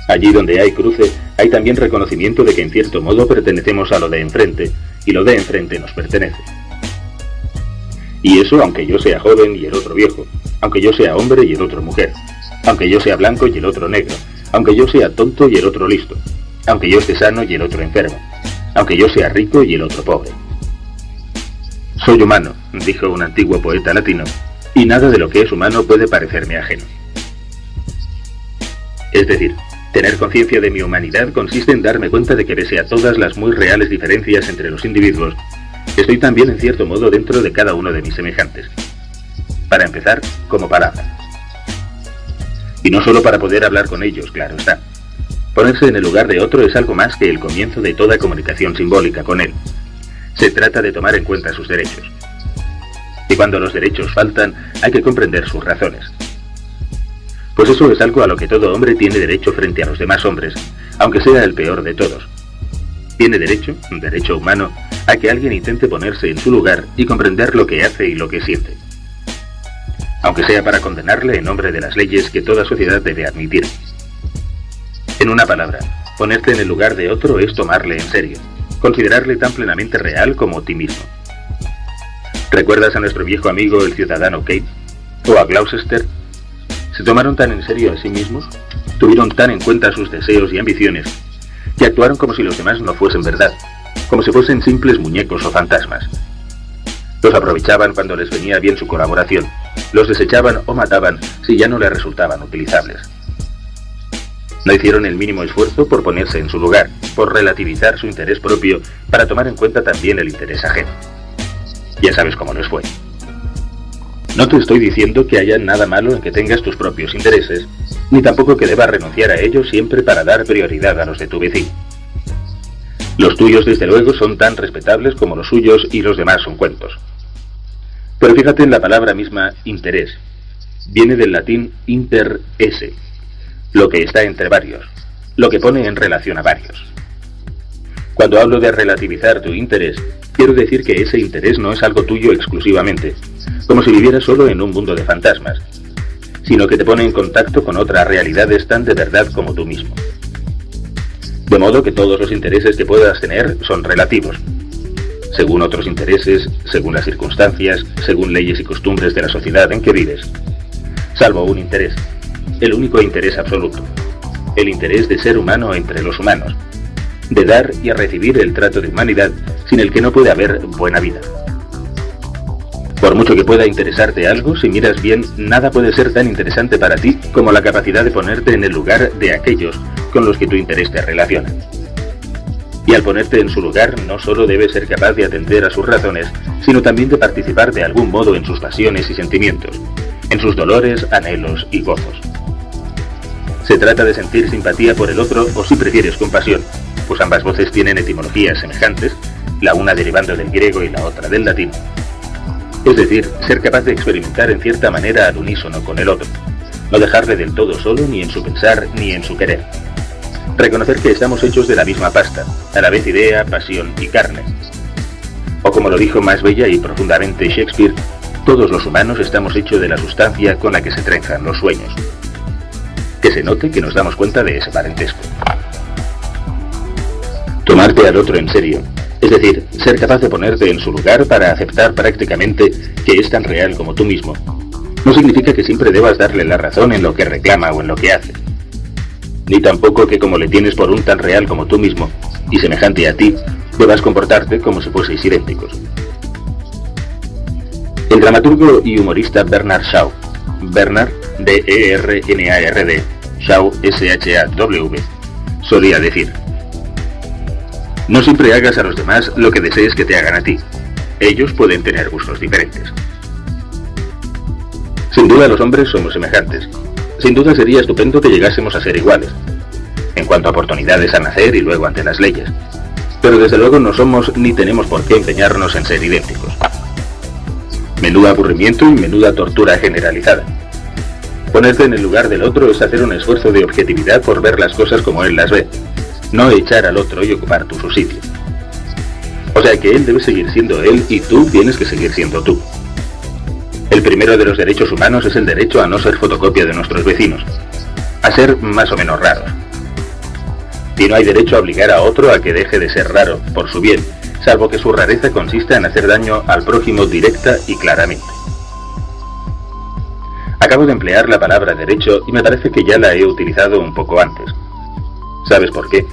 Allí donde hay cruce, hay también reconocimiento de que en cierto modo pertenecemos a lo de enfrente, y lo de enfrente nos pertenece. Y eso aunque yo sea joven y el otro viejo, aunque yo sea hombre y el otro mujer, aunque yo sea blanco y el otro negro, aunque yo sea tonto y el otro listo, aunque yo esté sano y el otro enfermo, aunque yo sea rico y el otro pobre. Soy humano, dijo un antiguo poeta latino, y nada de lo que es humano puede parecerme ajeno. Es decir, tener conciencia de mi humanidad consiste en darme cuenta de que pese a todas las muy reales diferencias entre los individuos, estoy también en cierto modo dentro de cada uno de mis semejantes. Para empezar, como palabra. Y no solo para poder hablar con ellos, claro está. Ponerse en el lugar de otro es algo más que el comienzo de toda comunicación simbólica con él. Se trata de tomar en cuenta sus derechos. Y cuando los derechos faltan, hay que comprender sus razones. Pues eso es algo a lo que todo hombre tiene derecho frente a los demás hombres, aunque sea el peor de todos. Tiene derecho, un derecho humano, a que alguien intente ponerse en su lugar y comprender lo que hace y lo que siente. Aunque sea para condenarle en nombre de las leyes que toda sociedad debe admitir. En una palabra, ponerte en el lugar de otro es tomarle en serio, considerarle tan plenamente real como ti mismo. ¿Recuerdas a nuestro viejo amigo el ciudadano Kate? ¿O a Gloucester? Se tomaron tan en serio a sí mismos, tuvieron tan en cuenta sus deseos y ambiciones, que actuaron como si los demás no fuesen verdad, como si fuesen simples muñecos o fantasmas. Los aprovechaban cuando les venía bien su colaboración, los desechaban o mataban si ya no les resultaban utilizables. No hicieron el mínimo esfuerzo por ponerse en su lugar, por relativizar su interés propio para tomar en cuenta también el interés ajeno. Ya sabes cómo les fue. No te estoy diciendo que haya nada malo en que tengas tus propios intereses, ni tampoco que debas renunciar a ellos siempre para dar prioridad a los de tu vecino. Los tuyos, desde luego, son tan respetables como los suyos y los demás son cuentos. Pero fíjate en la palabra misma, interés. Viene del latín inter esse, lo que está entre varios, lo que pone en relación a varios. Cuando hablo de relativizar tu interés, quiero decir que ese interés no es algo tuyo exclusivamente, como si vivieras solo en un mundo de fantasmas, sino que te pone en contacto con otras realidades tan de verdad como tú mismo. De modo que todos los intereses que puedas tener son relativos, según otros intereses, según las circunstancias, según leyes y costumbres de la sociedad en que vives, salvo un interés, el único interés absoluto, el interés de ser humano entre los humanos, de dar y recibir el trato de humanidad sin el que no puede haber buena vida. Por mucho que pueda interesarte algo, si miras bien, nada puede ser tan interesante para ti como la capacidad de ponerte en el lugar de aquellos con los que tu interés te relaciona. Y al ponerte en su lugar, no solo debes ser capaz de atender a sus razones, sino también de participar de algún modo en sus pasiones y sentimientos, en sus dolores, anhelos y gozos. Se trata de sentir simpatía por el otro, o si prefieres compasión, pues ambas voces tienen etimologías semejantes, la una derivando del griego y la otra del latín. Es decir, ser capaz de experimentar en cierta manera al unísono con el otro, no dejarle del todo solo ni en su pensar ni en su querer. Reconocer que estamos hechos de la misma pasta, a la vez idea, pasión y carne. O como lo dijo más bella y profundamente Shakespeare, todos los humanos estamos hechos de la sustancia con la que se trenzan los sueños. Que se note que nos damos cuenta de ese parentesco. Tomarte al otro en serio, es decir, ser capaz de ponerte en su lugar para aceptar prácticamente que es tan real como tú mismo, no significa que siempre debas darle la razón en lo que reclama o en lo que hace. Ni tampoco que como le tienes por un tan real como tú mismo, y semejante a ti, debas comportarte como si fueseis idénticos. El dramaturgo y humorista Bernard Shaw, Bernard, B-E-R-N-A-R-D, Shaw, S-H-A-W, solía decir: no siempre hagas a los demás lo que desees que te hagan a ti. Ellos pueden tener gustos diferentes. Sin duda los hombres somos semejantes. Sin duda sería estupendo que llegásemos a ser iguales, en cuanto a oportunidades a nacer y luego ante las leyes. Pero desde luego no somos ni tenemos por qué empeñarnos en ser idénticos. Menudo aburrimiento y menuda tortura generalizada. Ponerte en el lugar del otro es hacer un esfuerzo de objetividad por ver las cosas como él las ve, no echar al otro y ocupar tu su sitio. O sea que él debe seguir siendo él y tú tienes que seguir siendo tú. El primero de los derechos humanos es el derecho a no ser fotocopia de nuestros vecinos, a ser más o menos raros. Y no hay derecho a obligar a otro a que deje de ser raro, por su bien, salvo que su rareza consista en hacer daño al prójimo directa y claramente. Acabo de emplear la palabra derecho y me parece que ya la he utilizado un poco antes. ¿Sabes por qué?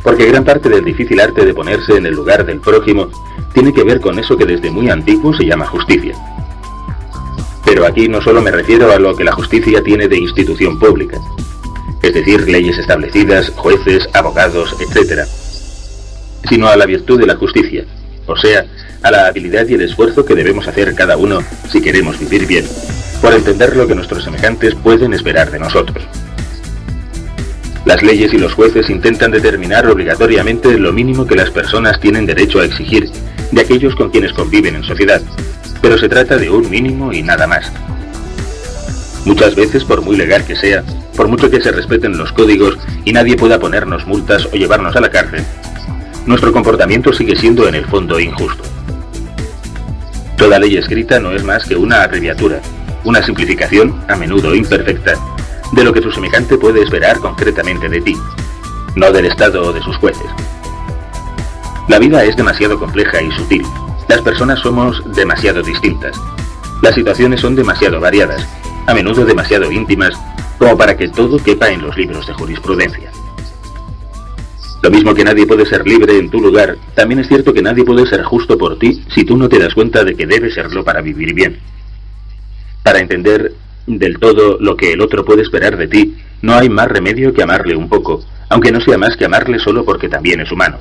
Porque gran parte del difícil arte de ponerse en el lugar del prójimo tiene que ver con eso que desde muy antiguo se llama justicia. Pero aquí no solo me refiero a lo que la justicia tiene de institución pública, es decir, leyes establecidas, jueces, abogados, etc., sino a la virtud de la justicia, o sea, a la habilidad y el esfuerzo que debemos hacer cada uno si queremos vivir bien, por entender lo que nuestros semejantes pueden esperar de nosotros. Las leyes y los jueces intentan determinar obligatoriamente lo mínimo que las personas tienen derecho a exigir de aquellos con quienes conviven en sociedad, pero se trata de un mínimo y nada más. Muchas veces, por muy legal que sea, por mucho que se respeten los códigos y nadie pueda ponernos multas o llevarnos a la cárcel, nuestro comportamiento sigue siendo en el fondo injusto. Toda ley escrita no es más que una abreviatura, una simplificación, a menudo imperfecta, de lo que tu semejante puede esperar concretamente de ti, no del Estado o de sus jueces. La vida es demasiado compleja y sutil, las personas somos demasiado distintas, las situaciones son demasiado variadas, a menudo demasiado íntimas, como para que todo quepa en los libros de jurisprudencia. Lo mismo que nadie puede ser libre en tu lugar, también es cierto que nadie puede ser justo por ti si tú no te das cuenta de que debe serlo para vivir bien. Para entender del todo lo que el otro puede esperar de ti, no hay más remedio que amarle un poco, aunque no sea más que amarle solo porque también es humano.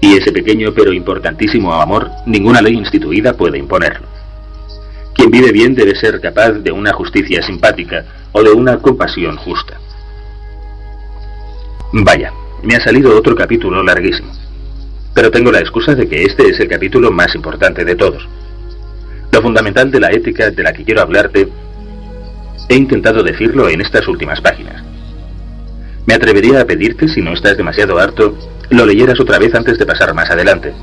Y ese pequeño pero importantísimo amor, ninguna ley instituida puede imponerlo. Quien vive bien debe ser capaz de una justicia simpática o de una compasión justa. Vaya, me ha salido otro capítulo larguísimo, pero tengo la excusa de que este es el capítulo más importante de todos. Lo fundamental de la ética de la que quiero hablarte, he intentado decirlo en estas últimas páginas. Me atrevería a pedirte, si no estás demasiado harto, lo leyeras otra vez antes de pasar más adelante.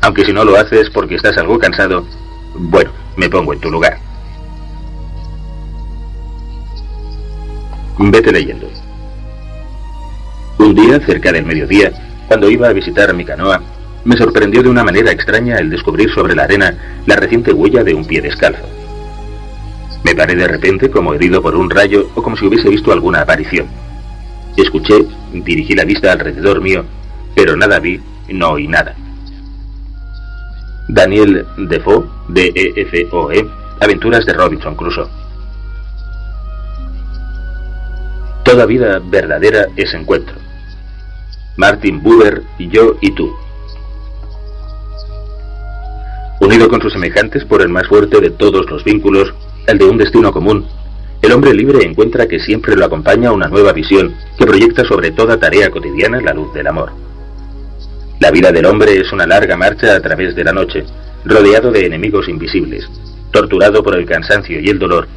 Aunque si no lo haces porque estás algo cansado, bueno, me pongo en tu lugar. Vete leyendo. Un día, cerca del mediodía, cuando iba a visitar mi canoa, me sorprendió de una manera extraña el descubrir sobre la arena la reciente huella de un pie descalzo. Me paré de repente como herido por un rayo o como si hubiese visto alguna aparición. Escuché, dirigí la vista alrededor mío, pero nada vi, no oí nada. Daniel Defoe, D-E-F-O-E, Aventuras de Robinson Crusoe. Toda vida verdadera es encuentro. Martin Buber, yo y tú. Unido con sus semejantes por el más fuerte de todos los vínculos, el de un destino común, el hombre libre encuentra que siempre lo acompaña una nueva visión que proyecta sobre toda tarea cotidiana la luz del amor. La vida del hombre es una larga marcha a través de la noche, rodeado de enemigos invisibles, torturado por el cansancio y el dolor,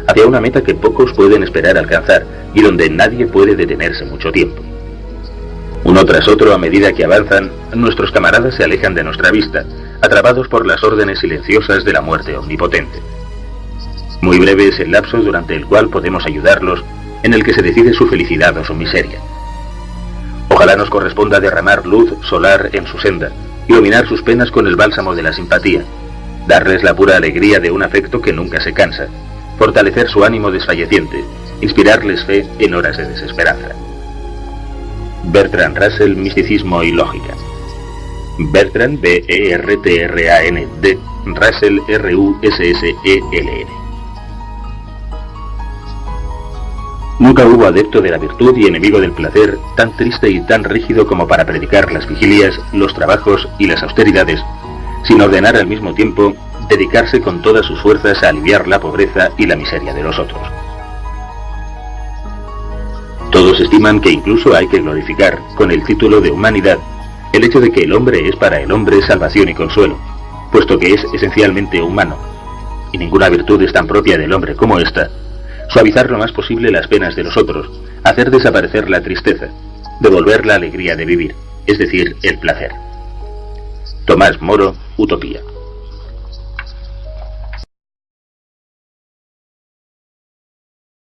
hacia una meta que pocos pueden esperar alcanzar y donde nadie puede detenerse mucho tiempo. Uno tras otro, a medida que avanzan, nuestros camaradas se alejan de nuestra vista, atrapados por las órdenes silenciosas de la muerte omnipotente. Muy breve es el lapso durante el cual podemos ayudarlos, en el que se decide su felicidad o su miseria. Ojalá nos corresponda derramar luz solar en su senda, iluminar sus penas con el bálsamo de la simpatía, darles la pura alegría de un afecto que nunca se cansa, fortalecer su ánimo desfalleciente, inspirarles fe en horas de desesperanza. Bertrand Russell, Misticismo y Lógica. Bertrand, B-E-R-T-R-A-N-D, Russell, R-U-S-S-E-L-N. Nunca hubo adepto de la virtud y enemigo del placer tan triste y tan rígido como para predicar las vigilias, los trabajos y las austeridades, sin ordenar al mismo tiempo dedicarse con todas sus fuerzas a aliviar la pobreza y la miseria de los otros. Todos estiman que incluso hay que glorificar, con el título de humanidad, el hecho de que el hombre es para el hombre salvación y consuelo, puesto que es esencialmente humano, y ninguna virtud es tan propia del hombre como esta: suavizar lo más posible las penas de los otros, hacer desaparecer la tristeza, devolver la alegría de vivir, es decir, el placer. Tomás Moro, Utopía.